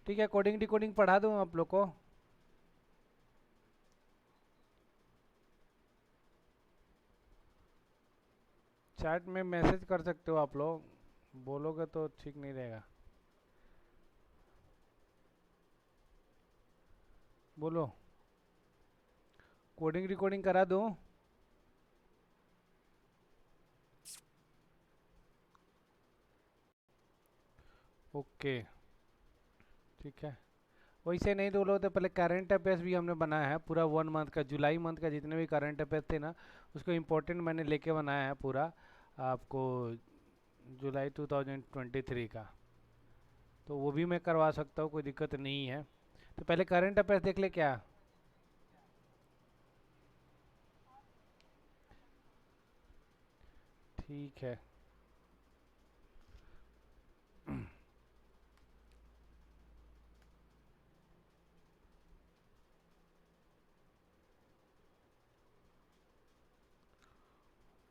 ठीक है, coding decoding पढ़ा दूँ आप लोग को। चैट में मैसेज कर सकते हो आप लोग, बोलोगे तो ठीक नहीं रहेगा। बोलो, कोडिंग रिकॉर्डिंग करा दूँ? ओके, ठीक है। वैसे नहीं तो बोलो तो पहले करंट अफेयर्स भी हमने बनाया है पूरा 1 मंथ का, जुलाई मंथ का जितने भी करंट अफेयर्स थे ना, उसको इम्पोर्टेंट मैंने लेके बनाया है पूरा आपको, जुलाई 2023 का। तो वो भी मैं करवा सकता हूँ, कोई दिक्कत नहीं है। तो पहले करंट अफेयर्स देख ले क्या। ठीक है।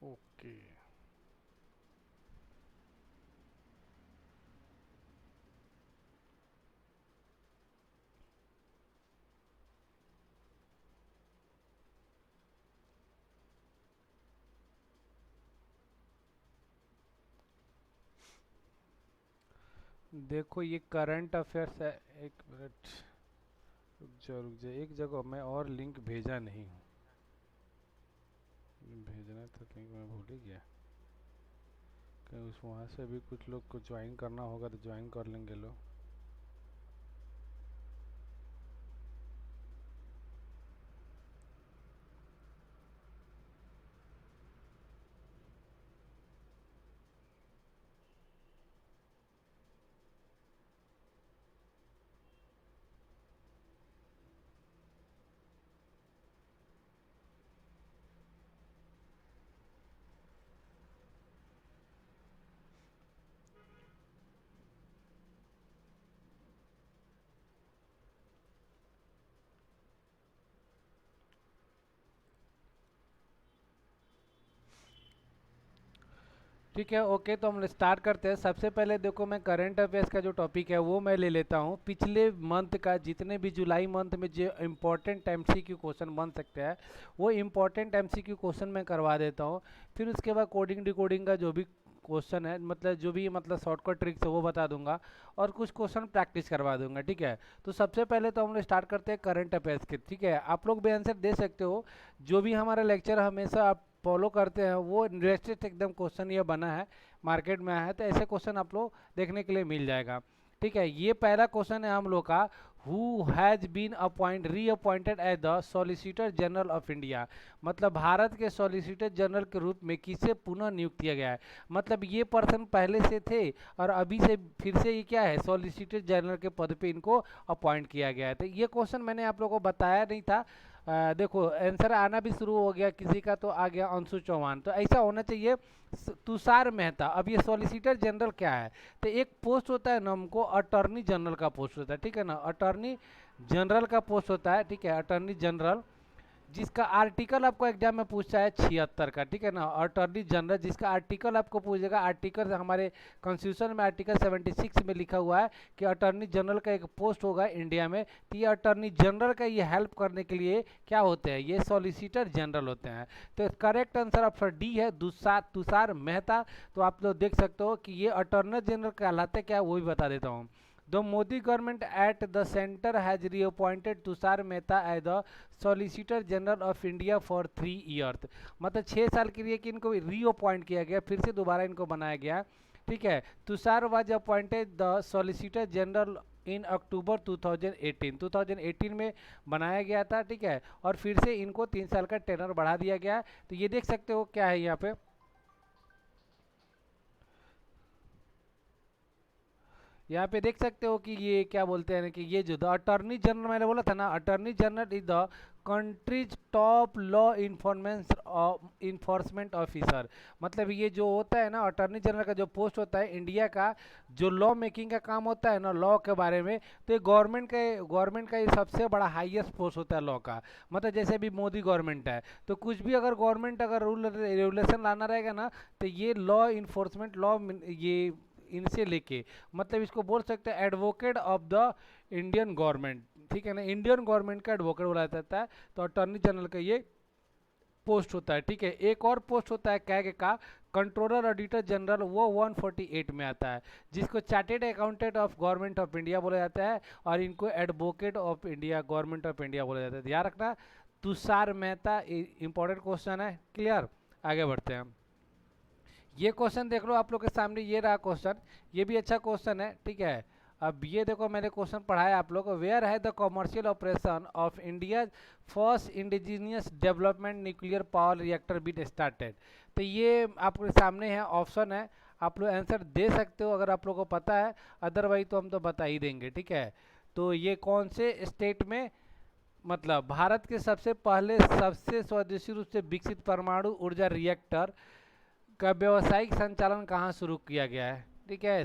ओके, देखो ये करंट अफेयर्स है। एक मिनट, रुक जा, एक जगह मैं और लिंक भेजा नहीं हूँ, भेजना था लिंक, मैं भूल ही गया। कहीं उस वहाँ से भी कुछ लोग को ज्वाइन करना होगा तो ज्वाइन कर लेंगे लोग। ठीक है, ओके, तो हम स्टार्ट करते हैं। सबसे पहले देखो, मैं करंट अफेयर्स का जो टॉपिक है वो मैं ले लेता हूँ। पिछले मंथ का जितने भी जुलाई मंथ में जो इम्पोर्टेंट एमसीक्यू क्वेश्चन बन सकते हैं, वो इम्पोर्टेंट एमसीक्यू क्वेश्चन मैं करवा देता हूँ। फिर उसके बाद कोडिंग डिकोडिंग का जो भी क्वेश्चन है, मतलब जो भी मतलब शॉर्टकट ट्रिक्स है वो बता दूंगा, और कुछ क्वेश्चन प्रैक्टिस करवा दूंगा। ठीक है, तो सबसे पहले तो हम लोग स्टार्ट करते हैं करंट अफेयर्स के। ठीक है, आप लोग भी आंसर दे सकते हो। जो भी हमारा लेक्चर हमेशा आप फॉलो करते हैं वो इंटरेस्टेड एकदम क्वेश्चन ये बना है, मार्केट में आया है, तो ऐसे क्वेश्चन आप लोग देखने के लिए मिल जाएगा। ठीक है, ये पहला क्वेश्चन है हम लोग का। Who has been appoint reappointed as the solicitor general of India, मतलब भारत के सॉलिसिटर जनरल के रूप में किसे पुनः नियुक्त किया गया है। मतलब ये पर्सन पहले से थे और अभी से फिर से ये क्या है, सॉलिसिटर जनरल के पद पे इनको अपॉइंट किया गया है। तो ये क्वेश्चन मैंने आप लोगों को बताया नहीं था। देखो आंसर आना भी शुरू हो गया, किसी का तो आ गया अंशु चौहान, तो ऐसा होना चाहिए। तुषार मेहता, अब ये सॉलिसिटर जनरल क्या है, तो एक पोस्ट होता है ना, हमको अटॉर्नी जनरल का पोस्ट होता है। ठीक है ना, अटॉर्नी जनरल का पोस्ट होता है। ठीक है, अटॉर्नी जनरल, जिसका आर्टिकल आपको एग्जाम में पूछा है 76 का। ठीक है ना, अटॉर्नी जनरल जिसका आर्टिकल आपको पूछेगा, आर्टिकल हमारे कॉन्स्टिट्यूशन में आर्टिकल 76 में लिखा हुआ है कि अटॉर्नी जनरल का एक पोस्ट होगा इंडिया में। तो ये अटॉर्नी जनरल का ये हेल्प करने के लिए क्या होते हैं, ये सॉलिसिटर जनरल होते हैं। तो करेक्ट आंसर ऑप्शन डी है, तुषार मेहता। तो आप लोग देख सकते हो कि ये अटॉर्नी जनरल कहलाते क्या, वो भी बता देता हूँ। The Modi government at the center has reappointed Tushar Mehta as the Solicitor General of India for 3 years, मतलब 6 साल के लिए कि इनको रीअपॉइंट किया गया, फिर से दोबारा इनको बनाया गया। ठीक है, Tushar was appointed the solicitor general in October 2018 में बनाया गया था। ठीक है, और फिर से इनको 3 साल का टेनर बढ़ा दिया गया। तो ये देख सकते हो क्या है यहाँ पे, यहाँ पे देख सकते हो कि ये क्या बोलते हैं कि ये जो द अटॉर्नी जनरल मैंने बोला था ना, attorney general is the countries top law enforcement officer. मतलब ये जो होता है ना, अटॉर्नी जनरल का जो पोस्ट होता है इंडिया का, जो लॉ मेकिंग का काम होता है ना, लॉ के बारे में, तो ये गवर्नमेंट का ये सबसे बड़ा हाईएस्ट पोस्ट होता है लॉ का। मतलब जैसे अभी मोदी गवर्नमेंट है, तो कुछ भी अगर गवर्नमेंट अगर रूल रेगुलेशन लाना रहेगा ना, तो ये लॉ इन्फोर्समेंट, लॉ ये इनसे लेके, मतलब इसको बोल सकते हैं advocate of the Indian government, ठीक है ना, इंडियन गवर्नमेंट का एडवोकेट बोला जाता है। तो अटॉर्नी जनरल का ये पोस्ट होता है, ठीक है। एक और पोस्ट होता है कैग का, कंट्रोलर ऑडिटर जनरल, वो 148 में आता है, जिसको chartered accountant of government of India बोला जाता है, और इनको advocate of India, government of India बोला जाता है। ध्यान रखना, तुषार मेहता, इंपॉर्टेंट क्वेश्चन है। क्लियर, आगे बढ़ते हैं हम। ये क्वेश्चन देख लो आप लोग के सामने, ये रहा क्वेश्चन, ये भी अच्छा क्वेश्चन है, ठीक है। अब ये देखो, मैंने क्वेश्चन पढ़ाया आप लोग को, वेयर है the commercial operation of India first indigenous development nuclear power reactor beat started. तो ये आपके सामने है, ऑप्शन है, आप लोग आंसर दे सकते हो अगर आप लोग को पता है, अदरवाइज तो हम तो बता ही देंगे, ठीक है। तो ये कौन से स्टेट में, मतलब भारत के सबसे पहले सबसे स्वदेशी रूप से विकसित परमाणु ऊर्जा रिएक्टर का व्यावसायिक संचालन कहाँ शुरू किया गया है, ठीक है।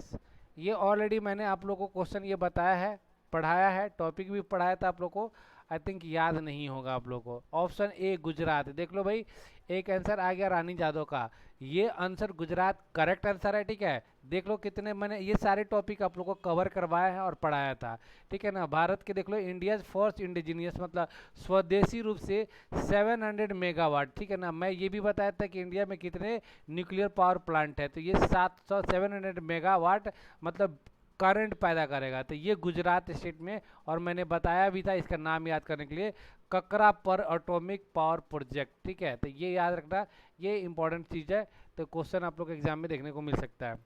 ये ऑलरेडी मैंने आप लोगों को क्वेश्चन ये बताया है, पढ़ाया है, टॉपिक भी पढ़ाया था आप लोग को, आई थिंक याद नहीं होगा आप लोग को। ऑप्शन ए गुजरात, देख लो भाई, एक आंसर आ गया रानी जादव का, ये आंसर गुजरात करेक्ट आंसर है, ठीक है। देख लो कितने मैंने ये सारे टॉपिक आप लोग को कवर करवाया है और पढ़ाया था, ठीक है ना। भारत के देख लो, इंडिया फर्स्ट इंडिजीनियस मतलब स्वदेशी रूप से 700 मेगावाट, ठीक है ना। मैं ये भी बताया था कि इंडिया में कितने न्यूक्लियर पावर प्लांट है, तो ये 700 मेगावाट मतलब करंट पैदा करेगा, तो ये गुजरात स्टेट में। और मैंने बताया भी था इसका नाम याद करने के लिए, ककरा पर एटॉमिक पावर प्रोजेक्ट, ठीक है। तो ये याद रखना, ये इंपॉर्टेंट चीज़ है, तो क्वेश्चन आप लोग के एग्जाम में देखने को मिल सकता है।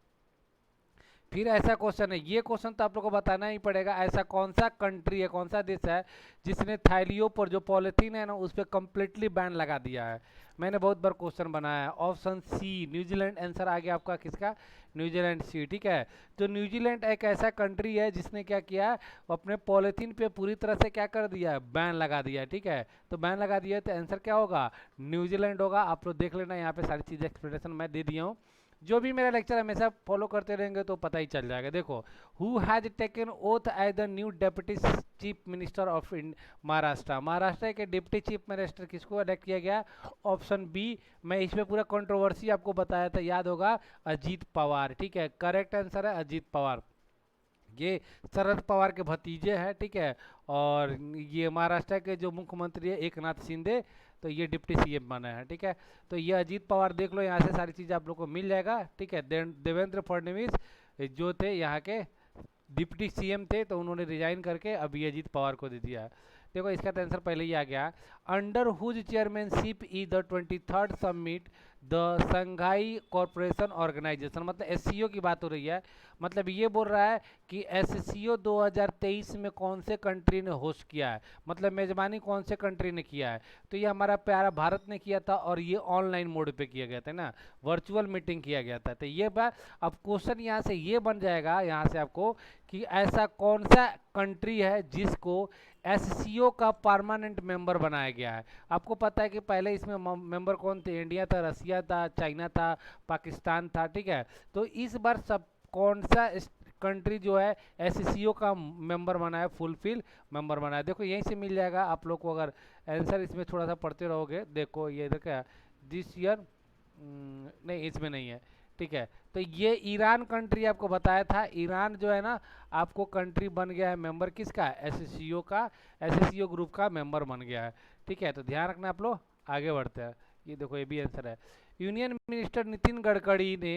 फिर ऐसा क्वेश्चन है, ये क्वेश्चन तो आप लोग को बताना ही पड़ेगा, ऐसा कौन सा कंट्री है, कौन सा देश है जिसने थैलियों पर जो पॉलिथीन है ना उस पर कम्प्लीटली बैन लगा दिया है। मैंने बहुत बार क्वेश्चन बनाया है। ऑप्शन सी न्यूजीलैंड आंसर आ गया आपका, किसका, न्यूजीलैंड सी, ठीक है। तो न्यूजीलैंड एक ऐसा कंट्री है जिसने क्या किया है, अपने पॉलिथीन पे पूरी तरह से क्या कर दिया है, बैन लगा दिया है, ठीक है। तो बैन लगा दिया है, तो आंसर क्या होगा, न्यूजीलैंड होगा। आप लोग देख लेना, यहाँ पे सारी चीज़ें एक्सप्लेनेशन मैं दे दिया हूँ। जो भी मेरा लेक्चर हमेशा फॉलो करते रहेंगे तो पता ही चल जाएगा। देखो, who has taken oath as the new deputy chief minister of Maharashtra, Maharashtra के डिप्टी चीफ मिनिस्टर किसको इलेक्ट किया गया, ऑप्शन बी। मैं इसमें पूरा कंट्रोवर्सी आपको बताया था, याद होगा, अजीत पवार, ठीक है। करेक्ट आंसर है अजीत पवार, ये शरद पवार के भतीजे हैं, ठीक है। और ये महाराष्ट्र के जो मुख्यमंत्री है एक नाथ शिंदे, तो ये डिप्टी सीएम बना है, ठीक है। तो ये अजीत पवार, देख लो यहाँ से सारी चीज़ आप लोग को मिल जाएगा, ठीक है। देवेंद्र फडणवीस जो थे यहाँ के डिप्टी सीएम थे, तो उन्होंने रिजाइन करके अभी अजीत पवार को दे दिया है। देखो इसका तो आंसर पहले ही आ गया, अंडर हुज चेयरमैनशिप ई the 23rd summit the Shanghai corporation organisation, मतलब एससीओ की बात हो रही है। मतलब ये बोल रहा है कि एससीओ 2023 में कौन से कंट्री ने होस्ट किया है, मतलब मेजबानी कौन से कंट्री ने किया है। तो ये हमारा प्यारा भारत ने किया था, और ये ऑनलाइन मोड पे किया गया था ना, वर्चुअल मीटिंग किया गया था। तो ये बात, अब क्वेश्चन यहाँ से ये बन जाएगा यहाँ से आपको, कि ऐसा कौन सा कंट्री है जिसको एससीओ का परमानेंट मेंबर बनाया गया है। आपको पता है कि पहले इसमें मेंबर कौन थे, इंडिया था, रसिया था, चाइना था, पाकिस्तान था, ठीक है। तो इस बार सब कौन सा कंट्री जो है एससीओ का मेंबर बना है, फुलफिल मेंबर बना है। देखो यहीं से मिल जाएगा आप लोग को, अगर आंसर इसमें थोड़ा सा पढ़ते रहोगे। देखो ये देखा, दिस ईयर नहीं, इसमें नहीं है, ठीक है। तो ये ईरान कंट्री आपको बताया था, ईरान जो है ना आपको कंट्री बन गया है मेंबर किसका, एससीओ का, एससीओ ग्रुप का मेंबर बन गया है, ठीक है। तो ध्यान रखना आप लोग, आगे बढ़ते हैं। ये देखो ये भी आंसर है, यूनियन मिनिस्टर नितिन गडकरी ने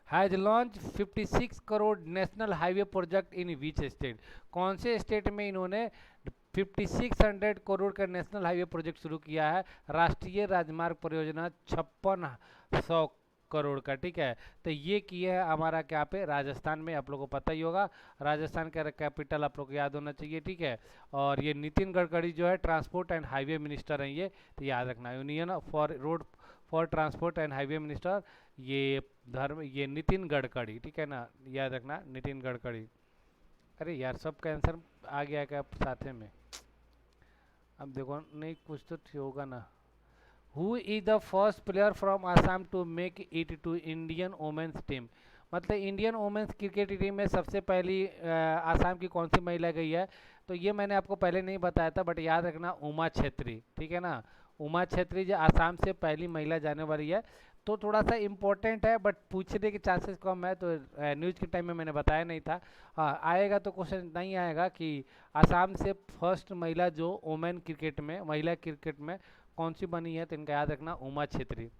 has launch 56 crore national highway project in which state, कौन से स्टेट में इन्होंने 5600 करोड़ का नेशनल हाईवे प्रोजेक्ट शुरू किया है, राष्ट्रीय राजमार्ग परियोजना 5600 करोड़ का, ठीक है। तो ये किया है हमारा क्या पे, राजस्थान में, आप लोगों को पता ही होगा, राजस्थान का कैपिटल आप लोग को याद होना चाहिए, ठीक है। और ये नितिन गडकरी जो है ट्रांसपोर्ट एंड हाईवे मिनिस्टर हैं ये, तो याद रखना, union for road for transport and highway minister, ये नितिन गडकरी, ठीक है ना, याद रखना नितिन गडकरी। अरे यार सबका आंसर आ गया क्या साथ में, अब देखो नहीं कुछ तो होगा ना। Who is the first player from Assam to make it to Indian women's team, मतलब इंडियन वोमेंस क्रिकेट टीम में सबसे पहली आसाम की कौन सी महिला गई है। तो ये मैंने आपको पहले नहीं बताया था, बट याद रखना उमा छेत्री, ठीक है ना, उमा छेत्री जो आसाम से पहली महिला जाने वाली है। तो थोड़ा सा इम्पोर्टेंट है बट पूछने के चांसेस कम है, तो न्यूज़ के टाइम में मैंने बताया नहीं था। हाँ, आएगा तो क्वेश्चन नहीं आएगा कि असम से फर्स्ट महिला जो वोमेन क्रिकेट में, महिला क्रिकेट में कौन सी बनी है, तो इनका याद रखना उमा छेत्री।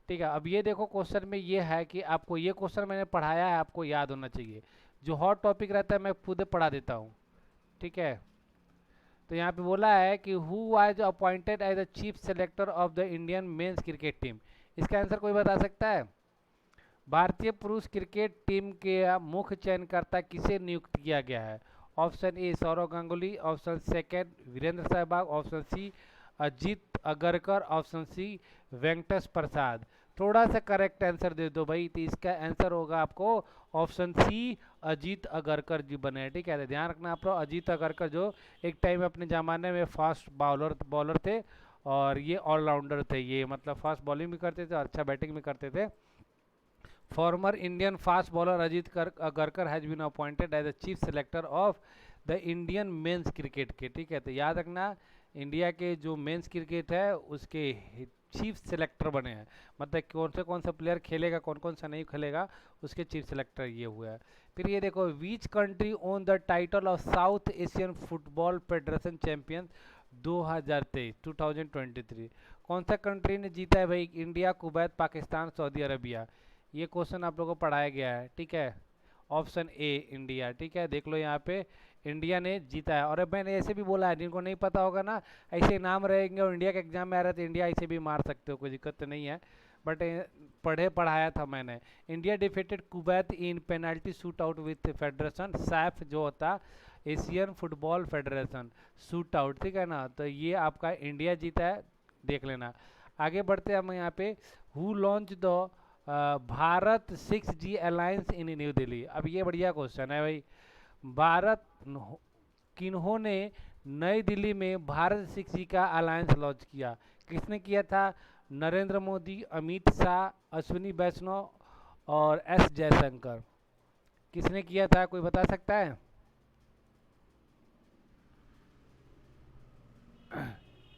ठीक है, अब ये देखो क्वेश्चन में ये है कि आपको ये क्वेश्चन मैंने पढ़ाया है, आपको याद होना चाहिए। जो हॉट टॉपिक रहता है मैं खुद पढ़ा देता हूँ। ठीक है, तो यहाँ पे बोला है कि who was appointed as the chief selector of the Indian men's cricket team. इसका आंसर कोई बता सकता है? भारतीय पुरुष क्रिकेट टीम के मुख्य चयनकर्ता किसे नियुक्त किया गया है? Option A Saurav Ganguly, option second Virender Sehwag, option C Ajit Agarkar, option C Venkatesh Prasad. थोड़ा सा करेक्ट आंसर दे दो भाई, तो इसका आंसर होगा आपको ऑप्शन सी अजीत अगरकर जी बने। ठीक है, तो ध्यान रखना आप लोग, अजीत अगरकर जो एक टाइम अपने ज़माने में फास्ट बॉलर बॉलर थे, और ये ऑलराउंडर थे। ये मतलब फास्ट बॉलिंग भी करते थे और अच्छा बैटिंग भी करते थे। Former Indian fast bowler Ajit Agarkar has been appointed as the chief selector of the Indian men's cricket के। ठीक है, तो याद रखना इंडिया के जो मेंस क्रिकेट है उसके चीफ सेलेक्टर बने हैं। मतलब कौन सा प्लेयर खेलेगा, कौन सा नहीं खेलेगा, उसके चीफ सेलेक्टर ये हुआ है। फिर ये देखो, which country own the title of south Asian football federation champion 2023 2023। कौन सा कंट्री ने जीता है भाई? India, Kuwait, Pakistan, Saudi Arabia. ये क्वेश्चन आप लोगों को पढ़ाया गया है। ठीक है, ऑप्शन ए इंडिया। ठीक है, देख लो यहाँ पे इंडिया ने जीता है। और अब मैंने ऐसे भी बोला है, जिनको नहीं पता होगा ना, ऐसे नाम रहेंगे और इंडिया के एग्जाम में आ रहा है तो इंडिया ऐसे भी मार सकते हो, कोई दिक्कत तो नहीं है। बट पढ़ाया था मैंने। India defeated Kuwait in penalty shoot out with federation Saif, जो होता Asian football federation shoot out. ठीक है ना, तो ये आपका इंडिया जीता है, देख लेना। आगे बढ़ते हैं हम यहाँ पे, who launch the Bharat 6G alliance in new Delhi. अब ये बढ़िया क्वेश्चन है भाई, भारत किन्होंने नई दिल्ली में भारत 6G का अलायंस लॉन्च किया? किसने किया था? नरेंद्र मोदी, अमित शाह, अश्विनी वैष्णव और एस जयशंकर। किसने किया था, कोई बता सकता है?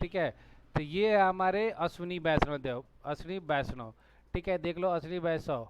ठीक है, तो ये हमारे अश्विनी वैष्णव देव, अश्विनी वैष्णव। ठीक है, देख लो अश्विनी वैष्णव।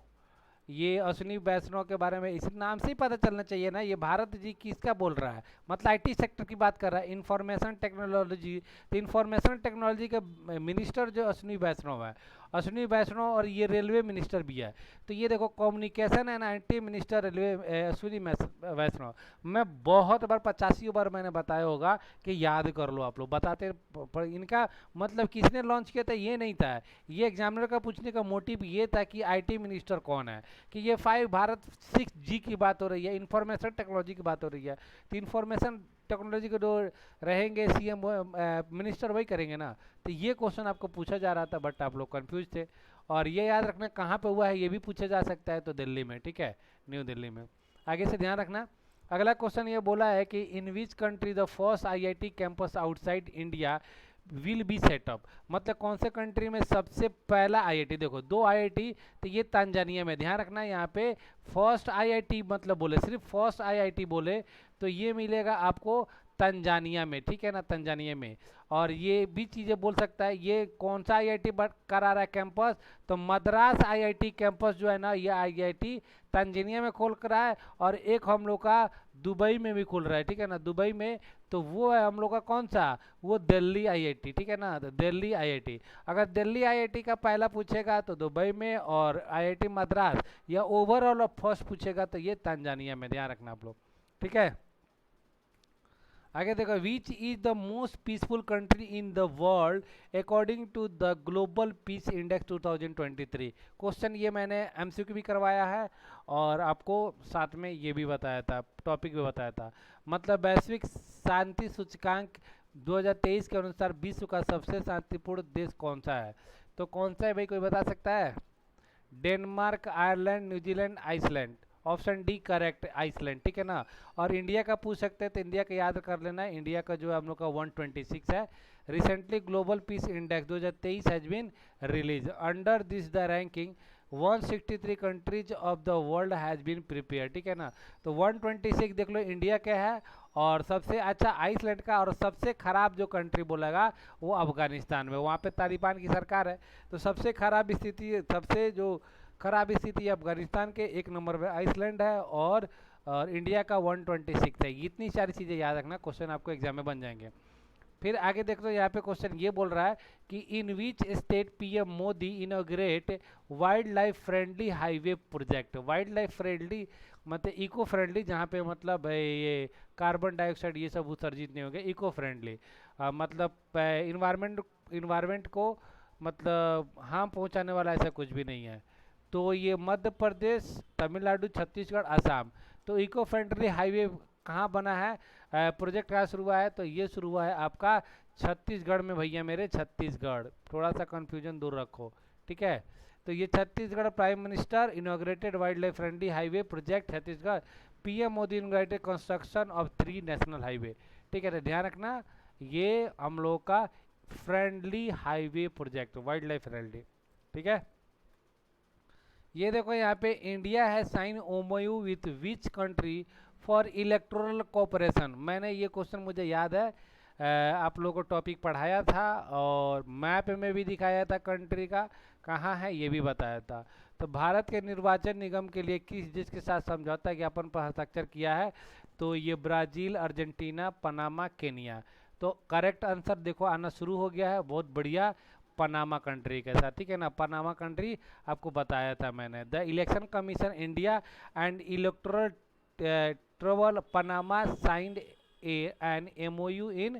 ये अश्विनी वैष्णव के बारे में इस नाम से ही पता चलना चाहिए ना, ये भारत जी किसका बोल रहा है, मतलब आईटी सेक्टर की बात कर रहा है, इंफॉर्मेशन टेक्नोलॉजी। तो इंफॉर्मेशन टेक्नोलॉजी के मिनिस्टर जो अश्विनी वैष्णव है, अश्विनी वैष्णव, और ये रेलवे मिनिस्टर भी है। तो ये देखो, communication and IT minister railway Ashwini Vaishnaw. मैं बहुत बार 85 बार मैंने बताया होगा कि याद कर लो आप लोग, बताते पर इनका मतलब किसने लॉन्च किया था ये नहीं था। ये एग्जामिनर का पूछने का मोटिव ये था कि आईटी मिनिस्टर कौन है, कि ये भारत 6G की बात हो रही है, इंफॉर्मेशन टेक्नोलॉजी की बात हो रही है। तो इंफॉर्मेशन टेक्नोलॉजी के जो रहेंगे सीएम मिनिस्टर वही करेंगे ना। तो ये क्वेश्चन आपको पूछा जा रहा था बट आप लोग कंफ्यूज थे। और ये याद रखना कहाँ पे हुआ है ये भी पूछा जा सकता है, तो दिल्ली में। ठीक है, न्यू दिल्ली में। आगे से ध्यान रखना। अगला क्वेश्चन ये बोला है कि in which country the first IIT campus outside India will be set up. मतलब कौन से कंट्री में सबसे पहला आईआईटी, देखो दो आईआईटी, तो ये तंजानिया में। ध्यान रखना यहाँ पे फर्स्ट आईआईटी मतलब बोले, सिर्फ फर्स्ट आईआईटी बोले तो ये मिलेगा आपको तंजानिया में। ठीक है ना, तंजानिया में। और ये भी चीज़ें बोल सकता है, ये कौन सा आईआईटी करा रहा है कैंपस, तो मद्रास आईआईटी कैंपस जो है ना, ये आईआईटी तंजानिया में खोल कर रहा है। और एक हम लोग का दुबई में भी खुल रहा है। ठीक है ना, दुबई में। तो वो है हम लोग का कौन सा, वो दिल्ली आईआईटी। ठीक है ना, तो दिल्ली आईआईटी। अगर दिल्ली आईआईटी का पहला पूछेगा तो दुबई में, और आईआईटी मद्रास या ओवरऑल फर्स्ट पूछेगा तो ये तंजानिया में। ध्यान रखना आप लोग। ठीक है, आगे देखो, which is the most peaceful country in the world according to the global peace index 2023। Question ये मैंने एमसीक्यू भी करवाया है और आपको साथ में ये भी बताया था, टॉपिक भी बताया था। मतलब वैश्विक शांति सूचकांक 2023 के अनुसार विश्व का सबसे शांतिपूर्ण देश कौन सा है? तो कौन सा है भाई, कोई बता सकता है? Denmark, Ireland, New Zealand, Iceland. Option D correct, Iceland. ठीक है ना। और इंडिया का पूछ सकते हैं तो इंडिया का याद कर लेना है, इंडिया का जो है हम लोग का 126 है। Recently global peace index 2023 has been release, under this the ranking 163 countries of the world has been prepare, ठीक है ना। तो 126 देख लो इंडिया क्या है, और सबसे अच्छा आइसलैंड का, और सबसे खराब जो कंट्री बोलेगा वो अफगानिस्तान में, वहाँ पे तालिबान की सरकार है। तो सबसे खराब स्थिति, सबसे जो खराब स्थिति अफगानिस्तान के, एक नंबर पे आइसलैंड है, और इंडिया का 126 है। इतनी सारी चीज़ें याद रखना, क्वेश्चन आपको एग्जाम में बन जाएंगे। फिर आगे देख लो, यहाँ पे क्वेश्चन ये बोल रहा है कि in which state PM Modi inaugurate wildlife friendly highway project. Wildlife friendly मतलब इको फ्रेंडली, जहाँ पे मतलब ये कार्बन डाइऑक्साइड ये सब उत्सर्जित नहीं होंगे, इको फ्रेंडली मतलब इन्वायरमेंट को मतलब हार्म पहुँचाने वाला ऐसा कुछ भी नहीं है। तो ये मध्य प्रदेश, तमिलनाडु, छत्तीसगढ़, असम। तो इको फ्रेंडली हाईवे कहाँ बना है, प्रोजेक्ट कहाँ शुरू हुआ है, तो ये शुरू हुआ है आपका छत्तीसगढ़ में भैया मेरे, छत्तीसगढ़। थोड़ा सा कंफ्यूजन दूर रखो, ठीक है। तो ये Chhattisgarh prime minister inaugurated wildlife friendly highway project Chhattisgarh, PM Modi inaugurated construction of 3 national highway, ठीक है। तो ध्यान रखना ये हम लोग का friendly highway project, wildlife friendly, ठीक है। ये देखो यहाँ पे इंडिया है sign MoU with which country for electoral cooperation. मैंने ये क्वेश्चन मुझे याद है, आप लोगों को टॉपिक पढ़ाया था, और मैप में भी दिखाया था कंट्री का कहाँ है ये भी बताया था। तो भारत के निर्वाचन निगम के लिए किस देश के साथ समझौता ज्ञापन पर हस्ताक्षर किया है, तो ये ब्राज़ील, अर्जेंटीना, पनामा, केनिया। तो करेक्ट आंसर देखो आना शुरू हो गया है, बहुत बढ़िया, पनामा कंट्री के साथ, ठीक है ना। पनामा कंट्री आपको बताया था मैंने। The election commission India and electoral trouble Panama signed an MOU in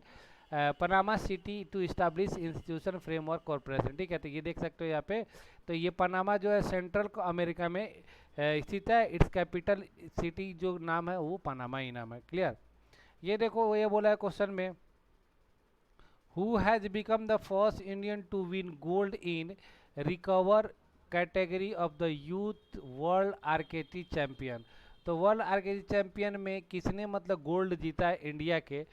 Panama city to establish institution framework corporation, ठीक है। तो ये देख सकते हो यहाँ पे, तो ये पनामा जो है सेंट्रल अमेरिका में स्थित है। इट्स कैपिटल सिटी जो नाम है वो पनामा ही नाम है, क्लियर। ये देखो ये बोला है क्वेश्चन में, who has become the first Indian to win gold in recover category of the youth world आर्केटी चैंपियन। तो वर्ल्ड आर्केटी चैंपियन में किसने मतलब गोल्ड जीता है इंडिया के।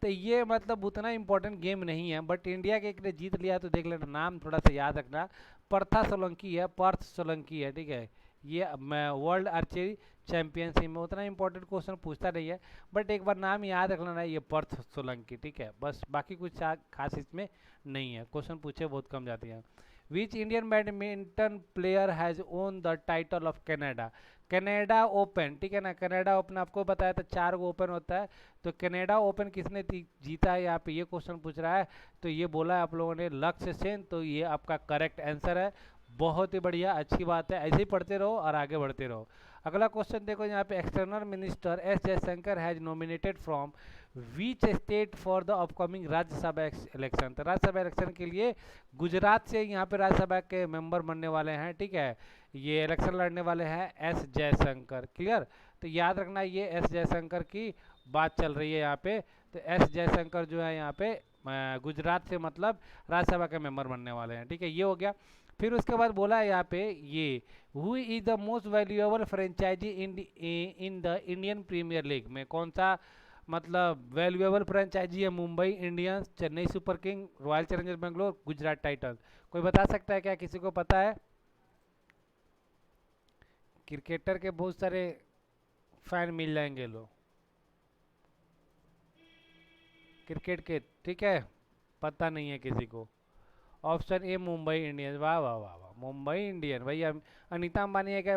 तो ये मतलब उतना इंपॉर्टेंट गेम नहीं है, बट इंडिया के एक ने जीत लिया, तो देख लेना, नाम थोड़ा सा याद रखना, पर्था सोलंकी है, पर्थ सोलंकी है, ठीक है। ये वर्ल्ड आर्चरी चैंपियनशिप में उतना इंपॉर्टेंट क्वेश्चन पूछता नहीं है, बट एक बार नाम याद रख लेना, ये पर्थ सोलंकी, ठीक है। बस बाकी कुछ खास इसमें नहीं है, क्वेश्चन पूछे बहुत कम जाती है। Which Indian badminton player has own the title of Canada. Canada open, ठीक है ना। कनाडा ओपन आपको बताया था 4 गो ओपन होता है, तो कनाडा ओपन किसने जीता है, यहाँ पे ये क्वेश्चन पूछ रहा है। तो ये बोला है आप लोगों ने लक्ष्य सेन, तो ये आपका करेक्ट आंसर है। बहुत ही बढ़िया, अच्छी बात है, ऐसे ही पढ़ते रहो और आगे बढ़ते रहो। अगला क्वेश्चन देखो यहाँ पे, external minister S Jaishankar has nominated from which state for the upcoming Rajya Sabha election. तो राज्यसभा इलेक्शन के लिए गुजरात से यहाँ पे राज्यसभा के मेंबर बनने वाले हैं, ठीक है। ये इलेक्शन लड़ने वाले हैं एस जयशंकर, क्लियर। तो याद रखना ये एस जयशंकर की बात चल रही है यहाँ पे। तो एस जयशंकर जो है यहाँ पे गुजरात से मतलब राज्यसभा के मेंबर बनने वाले हैं, ठीक है। ये हो गया। फिर उसके बाद बोला है यहाँ पे ये who is the most valuable franchise in the Indian premier league में, कौन सा मतलब वैल्यूएबल फ्रेंचाइजी है, Mumbai Indians, Chennai super king, royal challengers Bangalore, Gujarat titans. कोई बता सकता है क्या, किसी को पता है। क्रिकेटर के बहुत सारे फैन मिल जाएंगे लोग क्रिकेट के, ठीक है, पता नहीं है किसी को। ऑप्शन ए मुंबई इंडियंस, वाह वाह वाह वाह, मुंबई इंडियन भैया। अनीता अंबानी है क्या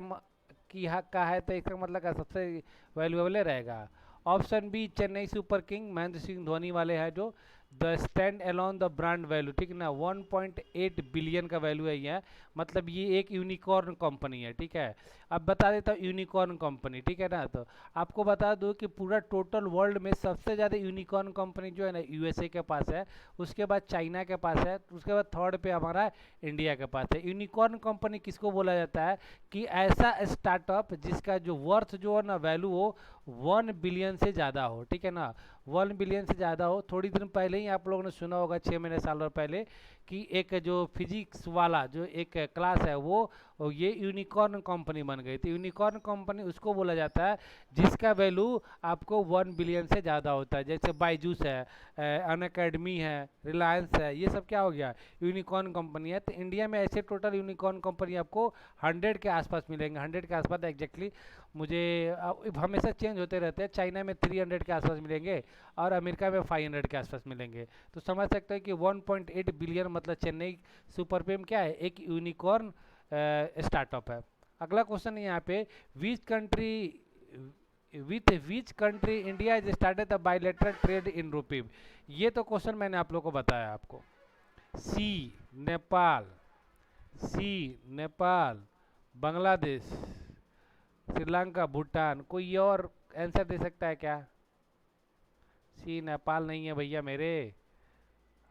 की हक का है, तो इसका मतलब का सबसे वैल्यूएबल रहेगा। Option B Chennai super king, Mahendra Singh Dhoni वाले हैं जो, the stand alone the brand value, ठीक है ना। 1.8 बिलियन का वैल्यू है ये, मतलब ये एक यूनिकॉर्न कंपनी है, ठीक है। अब बता देता हूँ यूनिकॉर्न कंपनी, ठीक है ना। तो आपको बता दूँ कि पूरा टोटल वर्ल्ड में सबसे ज़्यादा यूनिकॉर्न कंपनी जो है ना यूएसए के पास है, उसके बाद चाइना के पास है, उसके बाद थर्ड पे हमारा इंडिया के पास है। यूनिकॉर्न कंपनी किसको बोला जाता है, कि ऐसा स्टार्टअप जिसका जो वर्थ जो है ना वैल्यू हो 1 बिलियन से ज़्यादा हो, ठीक है ना। 1 बिलियन से ज़्यादा हो। थोड़ी दिन पहले पहले ही आप लोगों ने सुना होगा 6 महीने साल और पहले कि एक जो फिजिक्स वाला जो एक क्लास है वो ये यूनिकॉर्न कंपनी बन गई। तो यूनिकॉर्न कंपनी उसको बोला जाता है जिसका वैल्यू आपको 1 बिलियन से ज़्यादा होता है। जैसे बायजूस है, अनअकैडमी है, रिलायंस है, ये सब क्या हो गया, यूनिकॉर्न कंपनी है। तो इंडिया में ऐसे टोटल यूनिकॉर्न कंपनी आपको 100 के आसपास मिलेंगे, 100 के आसपास एग्जैक्टली। मुझे हमेशा चेंज होते रहते हैं। चाइना में 300 के आसपास मिलेंगे और अमेरिका में 500 के आसपास मिलेंगे। तो समझ सकते हैं कि 1.8 बिलियन मतलब चेन्नई सुपर पेम क्या है, एक यूनिकॉर्न स्टार्टअप है। अगला क्वेश्चन है यहाँ पे, which country with which country India is started the bilateral trade in rupee. ये तो क्वेश्चन मैंने आप लोग को बताया आपको। सी नेपाल, सी नेपाल, बांग्लादेश, श्रीलंका, भूटान। कोई और आंसर दे सकता है क्या? सी नेपाल नहीं है भैया मेरे।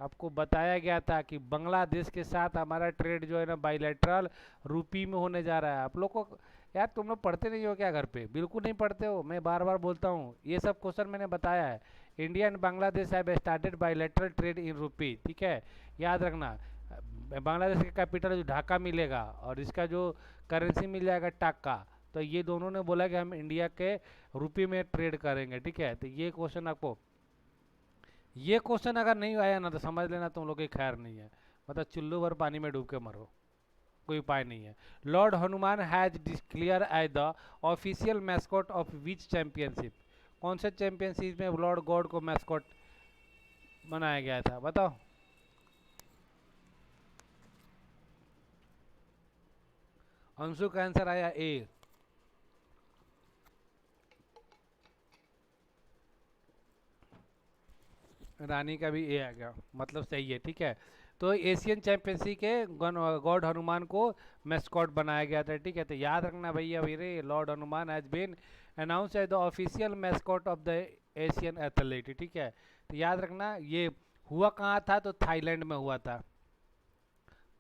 आपको बताया गया था कि बांग्लादेश के साथ हमारा ट्रेड जो है ना बायलैटरल रुपी में होने जा रहा है। आप लोग को यार तुम लोग पढ़ते नहीं हो क्या घर पे? बिल्कुल नहीं पढ़ते हो, मैं बार बार बोलता हूँ। ये सब क्वेश्चन मैंने बताया है। India and Bangladesh have started bilateral trade in rupee, ठीक है, याद रखना। बांग्लादेश का कैपिटल जो ढाका मिलेगा और इसका जो करेंसी मिल जाएगा टाका। तो ये दोनों ने बोला कि हम इंडिया के रुपी में ट्रेड करेंगे, ठीक है। तो ये क्वेश्चन आपको, ये क्वेश्चन अगर नहीं आया ना तो समझ लेना तुम लोग की खैर नहीं है, मतलब चुल्लू भर पानी में डूब के मरो, कोई उपाय नहीं है। Lord Hanuman has declare as the official mascot of which championship. कौन से चैंपियनशिप में लॉर्ड गॉड को मैस्कॉट बनाया गया था, बताओ। अंशु का आंसर आया ए। रानी का भी ए आ गया, मतलब सही है, ठीक है। तो एशियन चैंपियनशिप के गॉड हनुमान को मैस्कॉट बनाया गया था, ठीक है। तो याद रखना भैया मेरे, lord Hanuman has been announce as the official mascot of the Asian athlete, ठीक है। तो याद रखना ये हुआ कहाँ था, तो थाईलैंड में हुआ था,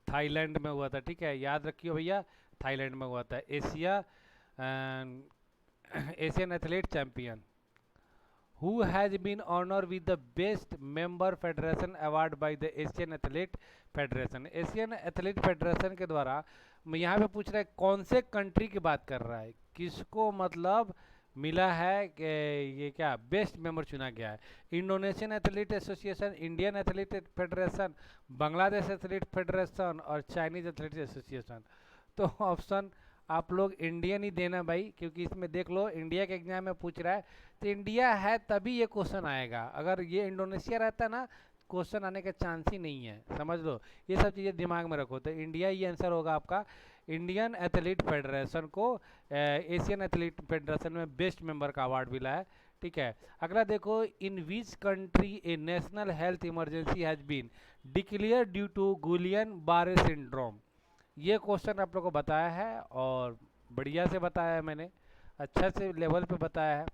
थाईलैंड में हुआ था, ठीक है, याद रखियो भैया, थाईलैंड में हुआ था। Asia Asian athlete champion. Who has been honored with the Best Member Federation Award by the Asian Athlete Federation? Asian athlete federation के द्वारा, मैं यहाँ पे पूछ रहा है कौन से कंट्री की बात कर रहा है, किसको मतलब मिला है कि ये क्या बेस्ट मेंबर चुना गया है। Indonesian athlete association, Indian athlete federation, Bangladesh athlete federation और चाइनीज एथलीट एसोसिएशन। तो ऑप्शन आप लोग इंडियन ही देना भाई, क्योंकि इसमें देख लो इंडिया के एग्जाम में पूछ रहा है तो इंडिया है तभी ये क्वेश्चन आएगा। अगर ये इंडोनेशिया रहता ना, क्वेश्चन आने का चांस ही नहीं है, समझ लो। ये सब चीज़ें दिमाग में रखो। तो इंडिया ही आंसर होगा आपका। इंडियन एथलीट फेडरेशन को एशियन एथलीट फेडरेशन में बेस्ट मेंबर का अवार्ड मिला है, ठीक है। अगला देखो, in which country a national health emergency has been declared due to Guillain Barre syndrome. ये क्वेश्चन आप लोग को बताया है और बढ़िया से बताया है मैंने, अच्छा से लेवल पे बताया है।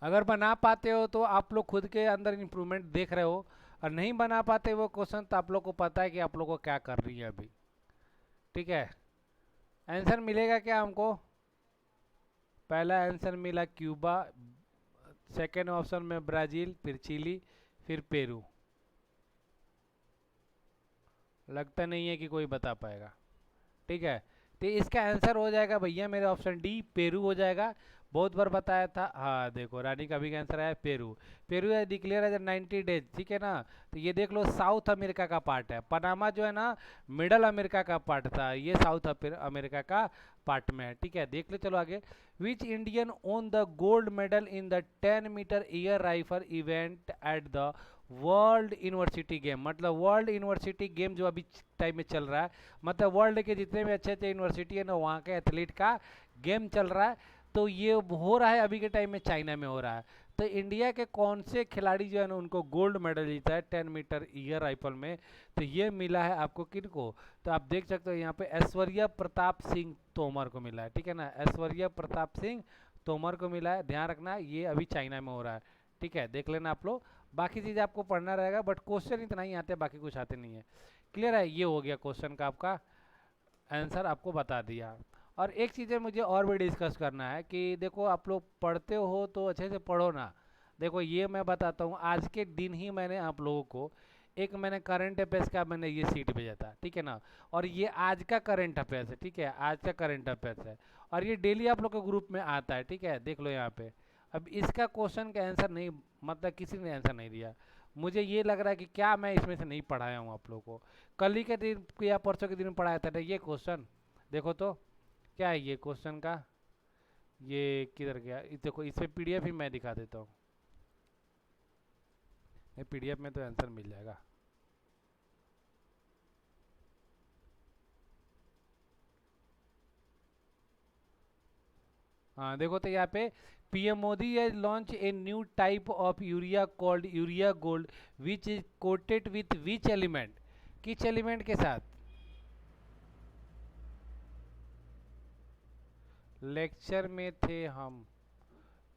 अगर बना पाते हो तो आप लोग खुद के अंदर इम्प्रूवमेंट देख रहे हो, और नहीं बना पाते वो क्वेश्चन तो आप लोग को पता है कि आप लोग को क्या कर रही है अभी, ठीक है। आंसर मिलेगा क्या हमको? पहला आंसर मिला क्यूबा, सेकेंड ऑप्शन में ब्राज़ील, फिर चिली, फिर पेरू। लगता नहीं है कि कोई बता पाएगा, ठीक है। तो इसका आंसर हो जाएगा भैया मेरे ऑप्शन डी, पेरू हो जाएगा। बहुत बार बताया था। हाँ देखो, रानी का भी आंसर है पेरू। पेरू है डिक्लेयर एज 90 डेज, ठीक है ना। तो ये देख लो साउथ अमेरिका का पार्ट है। पनामा जो है ना मिडल अमेरिका का पार्ट था, ये साउथ अमेरिका का पार्ट में है, ठीक है। देख लो, चलो आगे। Which Indian won the gold medal in the 10 metre air rifle event at the world university game. मतलब वर्ल्ड यूनिवर्सिटी गेम जो अभी टाइम में चल रहा है, मतलब वर्ल्ड के जितने भी अच्छे अच्छे यूनिवर्सिटी है ना, वहाँ के एथलीट का गेम चल रहा है। तो ये हो रहा है अभी के टाइम में, चाइना में हो रहा है। तो इंडिया के कौन से खिलाड़ी जो है ना उनको गोल्ड मेडल जीता है 10 मीटर एयर राइफल में, तो ये मिला है आपको किनको? तो आप देख सकते हो यहाँ पे ऐश्वर्या प्रताप सिंह तोमर को मिला है, ठीक है ना। ऐश्वर्या प्रताप सिंह तोमर को मिला है, ध्यान रखना ये अभी चाइना में हो रहा है, ठीक है। देख लेना आप लोग, बाकी चीज़ आपको पढ़ना रहेगा, बट क्वेश्चन इतना ही आते हैं, बाकी कुछ आते नहीं है। क्लियर है? ये हो गया क्वेश्चन का आपका आंसर, आपको बता दिया। और एक चीज़ें मुझे और भी डिस्कस करना है कि देखो आप लोग पढ़ते हो तो अच्छे से पढ़ो ना, देखो ये मैं बताता हूँ, आज के दिन ही मैंने आप लोगों को एक मैंने करंट अफेयर्स का मैंने ये सीट भेजा था, ठीक है ना। और ये आज का करंट अफेयर्स है, ठीक है, आज का करंट अफेयर्स है। और ये डेली आप लोग के ग्रुप में आता है, ठीक है, देख लो यहाँ पे। अब इसका क्वेश्चन का आंसर नहीं, मतलब किसी ने आंसर नहीं दिया। मुझे ये लग रहा है कि क्या मैं इसमें से नहीं पढ़ाया हूँ आप लोगों को। कल ही के दिन या परसों के दिन पढ़ाया था ये क्वेश्चन। देखो तो क्या है ये क्वेश्चन का, ये किधर गया, देखो इस पे पीडीएफ ही मैं दिखा देता हूँ। पीडीएफ में तो आंसर मिल जाएगा। हाँ देखो तो यहाँ पे PM Modi has launch a new type of urea called urea gold which is coated with which element, किस एलिमेंट के साथ। लेक्चर में थे हम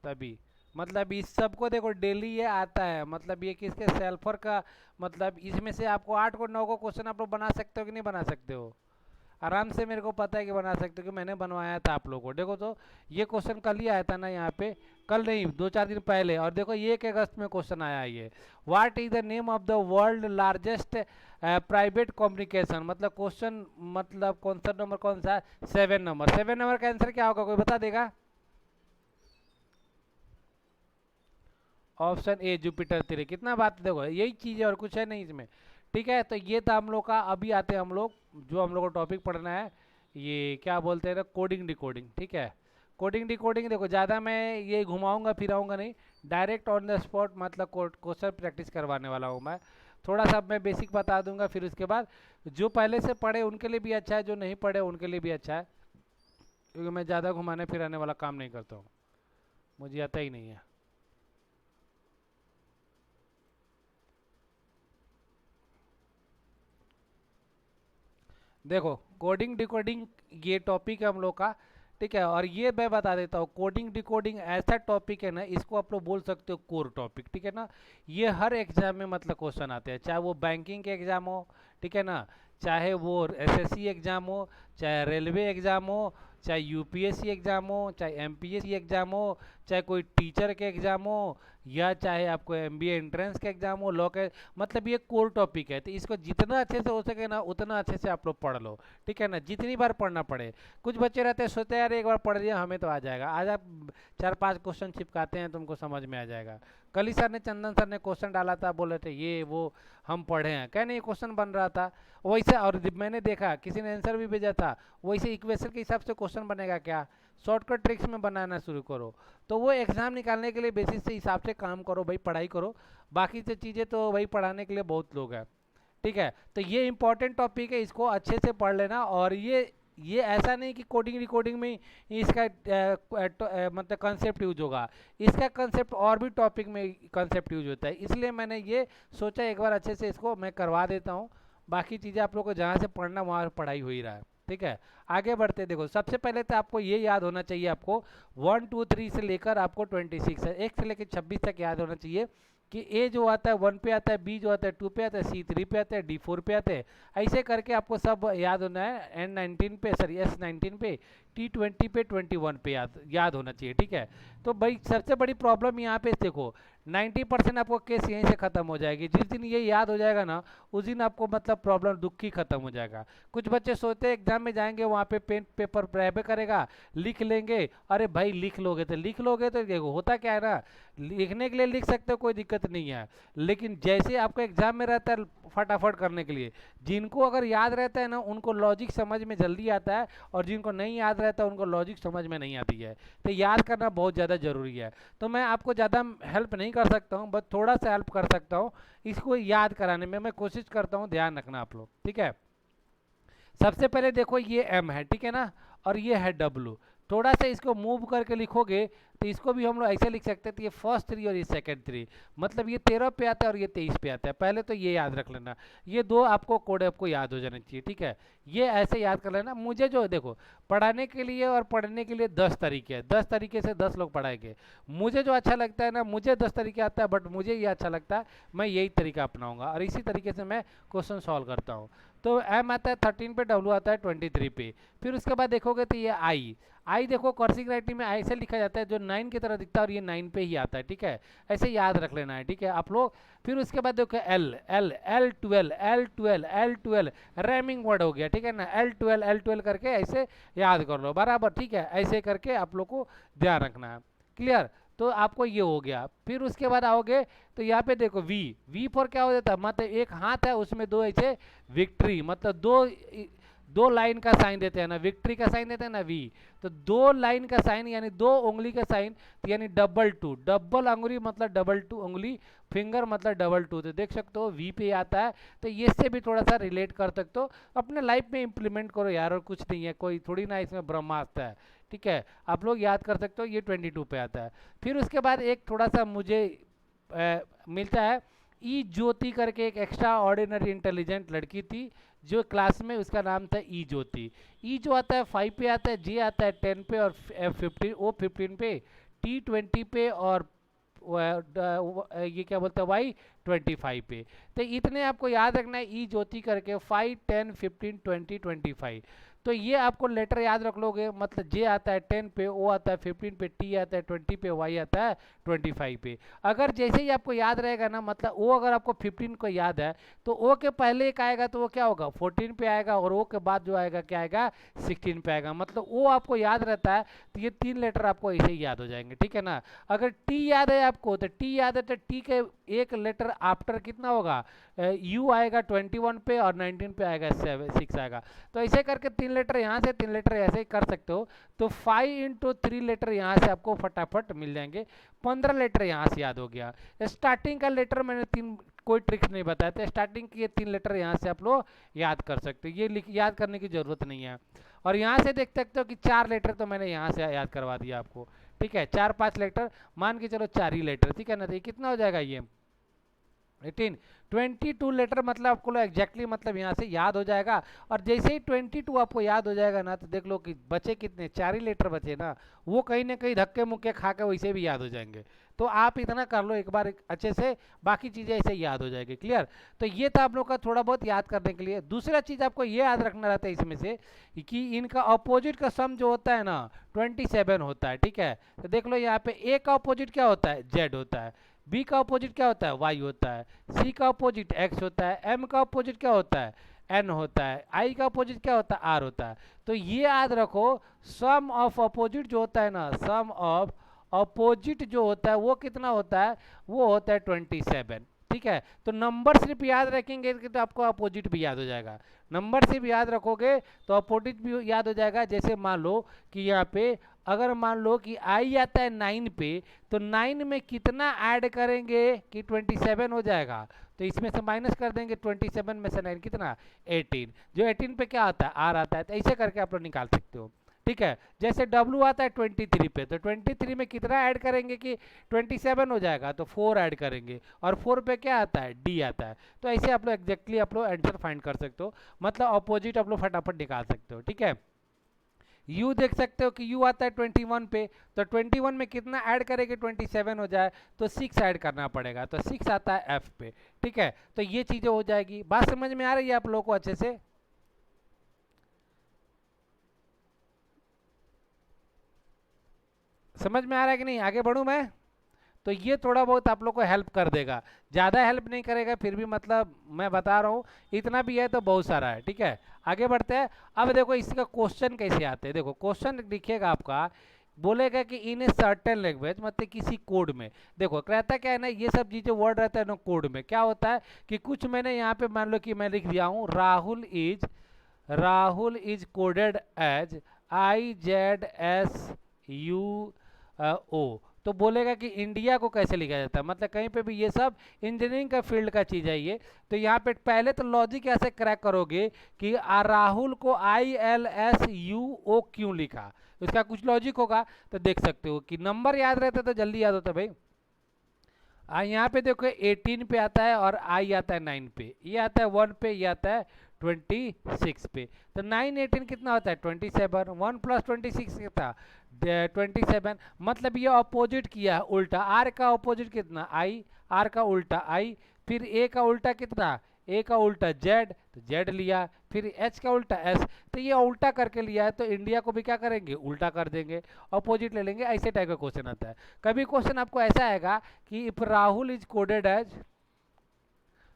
तभी, मतलब इस सब को देखो डेली ये आता है, मतलब ये किसके सल्फर का, मतलब इसमें से आपको 8 को 9 को क्वेश्चन आप लोग बना सकते हो कि नहीं बना सकते हो। आराम से मेरे को पता है कि बना सकते हो कि मैंने बनवाया था आप लोगों को। देखो तो ये क्वेश्चन कल ही आया था ना यहाँ पे, कल नहीं 2-4 दिन पहले। और देखो ये 1 अगस्त में क्वेश्चन आया है ये, what is the name of the world largest private communication, मतलब क्वेश्चन मतलब कौन सा नंबर, कौन सा 7 नंबर, 7 नंबर का आंसर क्या होगा, कोई बता देगा। Option A Jupiter 3। कितना बात, देखो यही चीज़ है और कुछ है नहीं इसमें, ठीक है। तो ये था हम लोग का। अभी आते हैं हम लोग, जो हम लोग को टॉपिक पढ़ना है, ये क्या बोलते हैं ना, कोडिंग डिकोडिंग, ठीक है। कोडिंग डिकोडिंग देखो ज़्यादा मैं ये घुमाऊंगा फिराऊंगा नहीं, डायरेक्ट ऑन द स्पॉट मतलब क्वेश्चन प्रैक्टिस करवाने वाला हूँ मैं। थोड़ा सा मैं बेसिक बता दूंगा, फिर उसके बाद जो पहले से पढ़े उनके लिए भी अच्छा है, जो नहीं पढ़े उनके लिए भी अच्छा है, क्योंकि मैं ज़्यादा घुमाने फिराने वाला काम नहीं करता हूँ, मुझे आता ही नहीं है। देखो कोडिंग डिकोडिंग ये टॉपिक है हम लोग का, ठीक है। और ये मैं बता देता हूँ, कोडिंग डिकोडिंग ऐसा टॉपिक है ना, इसको आप लोग बोल सकते हो कोर टॉपिक, ठीक है ना। ये हर एग्जाम में मतलब क्वेश्चन आते हैं, चाहे वो बैंकिंग के एग्जाम हो, ठीक है ना, चाहे वो एसएससी एग्जाम हो, चाहे रेलवे एग्जाम हो, चाहे यूपीएससी एग्जाम हो, चाहे एमपीएससी एग्जाम हो, चाहे कोई टीचर के एग्जाम हो, या चाहे आपको एमबीए एंट्रेंस के एग्जाम हो, लॉ के, मतलब ये कोर टॉपिक है। तो इसको जितना अच्छे से हो सके ना उतना अच्छे से आप लोग पढ़ लो, ठीक है ना, जितनी बार पढ़ना पड़े। कुछ बच्चे रहते हैं सोचते हैं यार एक बार पढ़ लिया हमें तो आ जाएगा, आज आप 4-5 क्वेश्चन चिपकाते हैं तुमको समझ में आ जाएगा। कल ही सर ने, चंदन सर ने क्वेश्चन डाला था, बोले थे ये वो हम पढ़े हैं, क्या नहीं क्वेश्चन बन रहा था वैसे। और मैंने देखा किसी ने आंसर भी भेजा था, वैसे इक्वेशन के हिसाब से क्वेश्चन बनेगा क्या, शॉर्टकट ट्रिक्स में बनाना शुरू करो। तो वो एग्जाम निकालने के लिए बेसिस से हिसाब से काम करो भाई, पढ़ाई करो। बाकी से चीज़ें तो भाई पढ़ाने के लिए बहुत लोग हैं, ठीक है। तो ये इंपॉर्टेंट टॉपिक है, इसको अच्छे से पढ़ लेना। और ये ऐसा नहीं कि कोडिंग रिकॉर्डिंग में ही इसका मतलब कंसेप्ट यूज होगा, इसका कंसेप्ट और भी टॉपिक में कंसेप्ट यूज होता है, इसलिए मैंने ये सोचा एक बार अच्छे से इसको मैं करवा देता हूँ। बाकी चीज़ें आप लोग को जहाँ से पढ़ना वहाँ पढ़ाई हो ही रहा है, ठीक है। आगे बढ़ते, देखो सबसे पहले तो आपको ये याद होना चाहिए, आपको 1 2 3 से लेकर आपको 26 है, 1 से लेकर 26 तक याद होना चाहिए कि ए जो आता है 1 पे आता है, बी जो आता है 2 पे आता है, सी 3 पे आता है, डी 4 पे आता है। ऐसे करके आपको सब याद होना है, N19 पे, सॉरी S19 पे, T20 पे, 21 पे याद होना चाहिए, ठीक है। तो भाई सबसे बड़ी प्रॉब्लम यहाँ पे देखो, 90% आपको केस यहीं से खत्म हो जाएगी। जिस दिन ये याद हो जाएगा ना उस दिन आपको मतलब प्रॉब्लम दुख ही खत्म हो जाएगा। कुछ बच्चे सोचते हैं एग्जाम में जाएंगे वहाँ पे पेन पेपर रहबे करेगा, लिख लेंगे। अरे भाई लिख लोगे तो देखो होता क्या है ना, लिखने के लिए लिख सकते हो, कोई दिक्कत नहीं है, लेकिन जैसे आपको एग्जाम में रहता है फटाफट करने के लिए, जिनको अगर याद रहता है ना उनको लॉजिक समझ में जल्दी आता है, और जिनको नहीं याद रहता है उनको लॉजिक समझ में नहीं आती है। तो याद करना बहुत ज़्यादा ज़रूरी है। तो मैं आपको ज़्यादा हेल्प नहीं कर सकता हूँ, बस थोड़ा सा हेल्प कर सकता हूँ, इसको याद कराने में मैं कोशिश करता हूँ, ध्यान रखना आप लोग, ठीक है। सबसे पहले देखो ये एम है, ठीक है ना, और ये है डब्लू। थोड़ा सा इसको मूव करके लिखोगे तो इसको भी हम लोग ऐसे लिख सकते हैं, तो ये फर्स्ट 3 और ये सेकंड 3, मतलब ये 13 पे आता है और ये 23 पे आता है। पहले तो ये याद रख लेना, ये दो आपको कोड आपको याद हो जाना चाहिए, ठीक है। ये ऐसे याद कर लेना। मुझे जो देखो पढ़ाने के लिए और पढ़ने के लिए 10 तरीके हैं, 10 तरीके से 10 लोग पढ़ाएंगे। मुझे जो अच्छा लगता है ना, मुझे 10 तरीके आता है, बट मुझे ये अच्छा लगता है, मैं यही तरीका अपनाऊंगा और इसी तरीके से मैं क्वेश्चन सॉल्व करता हूँ। तो एम आता है 13 पे, डब्ल्यू आता है 23 पे। फिर उसके बाद देखोगे तो ये आई, आई देखो कर्सिव राइटिंग में ऐसे लिखा जाता है जो 9 की तरह दिखता है और ये 9 पे ही आता है, ठीक है, ऐसे याद रख लेना है, ठीक है आप लोग। फिर उसके बाद देखो L L L 12 L 12 L 12 rhyming word हो गया, ठीक है ना, एल 12 करके ऐसे याद कर लो बराबर, ठीक है, ऐसे करके आप लोग को ध्यान रखना है, क्लियर। तो आपको ये हो गया। फिर उसके बाद आओगे तो यहाँ पे देखो वी, वी फॉर क्या हो जाता है, मतलब एक हाथ है उसमें दो ऐसे विक्ट्री, मतलब दो लाइन का साइन देते हैं ना, विक्ट्री का साइन देते हैं ना वी, तो दो लाइन का साइन यानी दो उंगली का साइन, तो यानी डबल टू, डबल अंगुली मतलब डबल टू उंगली, फिंगर मतलब डबल टू, तो देख सकते हो वी पे आता है। तो ये से भी थोड़ा सा रिलेट कर सकते हो, अपने लाइफ में इंप्लीमेंट करो यार, और कुछ नहीं है, कोई थोड़ी ना इसमें ब्रह्मास्त्र है, ठीक है, आप लोग याद कर सकते हो, ये 22 पे आता है। फिर उसके बाद एक थोड़ा सा मुझे मिलता है, ई ज्योति करके एक एक्स्ट्रा ऑर्डिनरी इंटेलिजेंट लड़की थी जो क्लास में, उसका नाम था ई ज्योति। ई जो आता है 5 पे आता है, जे आता है 10 पे, और एफ 15, ओ 15 पे, टी 20 पे, और ये क्या बोलते हैं वाई 25 पे। तो इतने आपको याद रखना है, ई ज्योति करके 5 10 15 20 25। तो ये आपको लेटर याद रख लोगे, मतलब जे आता है 10 पे, ओ आता है 15 पे, टी आता है 20 पे, वाई आता है 25 पे। अगर जैसे ही आपको याद रहेगा ना, मतलब ओ अगर आपको 15 को याद है तो ओ के पहले एक आएगा तो वो क्या होगा 14 पे आएगा, और ओ के बाद जो आएगा क्या आएगा 16 पे आएगा, मतलब ओ आपको याद रहता है। तो ये 3 लेटर आपको ऐसे ही याद हो जाएंगे, ठीक है ना। अगर टी याद है आपको, तो टी याद है तो टी के एक लेटर आफ्टर कितना होगा, यू आएगा 21 पे, और 19 पे आएगा 6 आएगा। तो ऐसे करके 3 लेटर यहाँ से 3 लेटर ऐसे ही कर सकते हो। तो 5 इंटू 3 लेटर यहाँ से आपको फटाफट मिल जाएंगे, 15 लेटर यहाँ से याद हो गया। स्टार्टिंग का लेटर मैंने 3 कोई ट्रिक्स नहीं बताया था, स्टार्टिंग के 3 लेटर यहाँ से आप लोग याद कर सकते हो, ये याद करने की जरूरत नहीं है। और यहाँ से देख सकते हो कि 4 लेटर तो मैंने यहाँ से याद करवा दिया आपको, ठीक है, 4-5 लेटर मान के चलो, 4 ही लेटर, ठीक है ना। तो ये कितना हो जाएगा, ये 18 22 लेटर, मतलब आपको एग्जैक्टली मतलब यहाँ से याद हो जाएगा। और जैसे ही 22 आपको याद हो जाएगा ना, तो देख लो कि बचे कितने, 4 ही लेटर बचे ना, वो कहीं ना कहीं धक्के मुक्के खा के वैसे भी याद हो जाएंगे। तो आप इतना कर लो एक बार अच्छे से, बाकी चीज़ें ऐसे याद हो जाएगी, क्लियर। तो ये था आप लोग का थोड़ा बहुत याद करने के लिए। दूसरा चीज़ आपको ये याद रखना रहता है इसमें से कि इनका अपोजिट का सम जो होता है ना 27 होता है, ठीक है। तो देख लो यहाँ पे ए का अपोजिट क्या होता है, जेड होता है, बी का अपोजिट क्या होता है, वाई होता है, सी का अपोजिट एक्स होता है, एम का अपोजिट क्या होता है, एन होता है, आई का अपोजिट क्या होता है, आर होता है। तो ये याद रखो, सम ऑफ अपोजिट जो होता है ना, सम ऑफ अपोजिट जो होता है वो कितना होता है, वो होता है 27, ठीक है। तो नंबर सिर्फ याद रखेंगे तो आपको अपोजिट भी याद हो जाएगा, नंबर सिर्फ याद रखोगे तो अपोजिट भी याद हो जाएगा। जैसे मान लो कि यहाँ पे अगर मान लो कि आई आता है 9 पे, तो 9 में कितना ऐड करेंगे कि 27 हो जाएगा, तो इसमें से माइनस कर देंगे, 27 में से 9 कितना 18, जो 18 पे क्या आता है आर आता है। तो ऐसे करके आप लोग निकाल सकते हो, ठीक है। जैसे डब्लू आता है 23 पे, तो 23 में कितना ऐड करेंगे कि 27 हो जाएगा, तो 4 ऐड करेंगे, और 4 पे क्या आता है डी आता है। तो ऐसे आप लोग एग्जैक्टली आप लोग आंसर फाइंड कर सकते हो, मतलब अपोजिट आप लोग फटाफट निकाल सकते हो, ठीक है। यू देख सकते हो कि यू आता है 21 पे, तो 21 में कितना ऐड करेंगे 27 हो जाए, तो 6 ऐड करना पड़ेगा, तो 6 आता है एफ पे, ठीक है। तो ये चीजें हो जाएगी। बात समझ में आ रही है आप लोगों को अच्छे से, समझ में आ रहा है कि नहीं, आगे बढ़ूं मैं। तो ये थोड़ा बहुत आप लोग को हेल्प कर देगा, ज़्यादा हेल्प नहीं करेगा, फिर भी मतलब मैं बता रहा हूँ इतना भी है तो बहुत सारा है, ठीक है। आगे बढ़ते हैं। अब देखो इसका क्वेश्चन कैसे आते हैं, देखो क्वेश्चन लिखेगा आपका, बोलेगा कि इन ए सर्टेन लैंग्वेज, मतलब किसी कोड में। देखो कहता क्या है ना, ये सब चीज़ें वर्ड रहता है ना कोड में, क्या होता है कि कुछ मैंने यहाँ पे मान लो कि मैं लिख दिया हूँ Rahul is coded as IZSUO, तो बोलेगा कि इंडिया को कैसे लिखा जाता है, मतलब कहीं पे भी ये सब इंजीनियरिंग का फील्ड का चीज़ है ये। तो यहाँ पे पहले तो लॉजिक ऐसे क्रैक करोगे कि राहुल को ILSUO क्यों लिखा, इसका कुछ लॉजिक होगा। तो देख सकते हो कि नंबर याद रहता तो जल्दी याद होता भाई। यहाँ पे देखो 18 पे आता है, और आई आता है 9 पे, ये आता है 1 पे, ये आता है 26 पे। तो 9 18 कितना होता है 27, 1 प्लस 26 कितना 27, मतलब ये अपोजिट किया उल्टा। आर का अपोजिट कितना आई, आर का उल्टा आई, फिर ए का उल्टा कितना ए का उल्टा जेड तो जेड लिया, फिर एच का उल्टा एस, तो ये उल्टा करके लिया है तो इंडिया को भी क्या करेंगे, उल्टा कर देंगे, अपोजिट ले लेंगे। ऐसे टाइप का क्वेश्चन आता है। कभी क्वेश्चन आपको ऐसा आएगा कि if Rahul is coded as,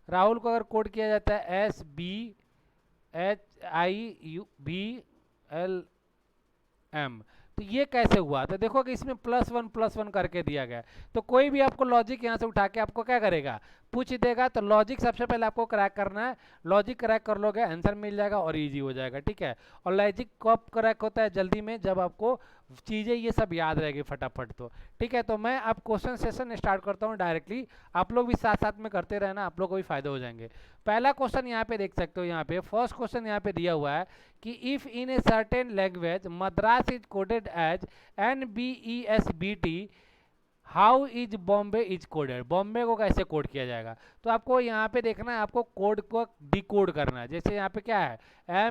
Rahul को अगर कोड किया जाता है SBHIUBLM, तो ये कैसे हुआ, तो देखो कि इसमें +1 करके दिया गया है। तो कोई भी आपको लॉजिक यहाँ से उठा के आपको क्या करेगा, पूछ देगा, तो लॉजिक सबसे पहले आपको क्रैक करना है। लॉजिक क्रैक कर लोगे आंसर मिल जाएगा और इजी हो जाएगा, ठीक है। और लॉजिक कब क्रैक होता है, जल्दी में, जब आपको चीज़ें ये सब याद रहेगी फटाफट। तो ठीक है, तो मैं अब क्वेश्चन सेशन स्टार्ट करता हूँ डायरेक्टली। आप लोग भी साथ साथ में करते रहना, आप लोग को भी फायदा हो जाएंगे। पहला क्वेश्चन यहाँ पे देख सकते हो, यहाँ पे फर्स्ट क्वेश्चन यहाँ पे दिया हुआ है कि if in a certain language Madras is coded as NBESBT, how is Bombay is coded, Bombay को कैसे कोड किया जाएगा। तो आपको यहाँ पे देखना है, आपको कोड को डिकोड करना है। जैसे यहाँ पे क्या है,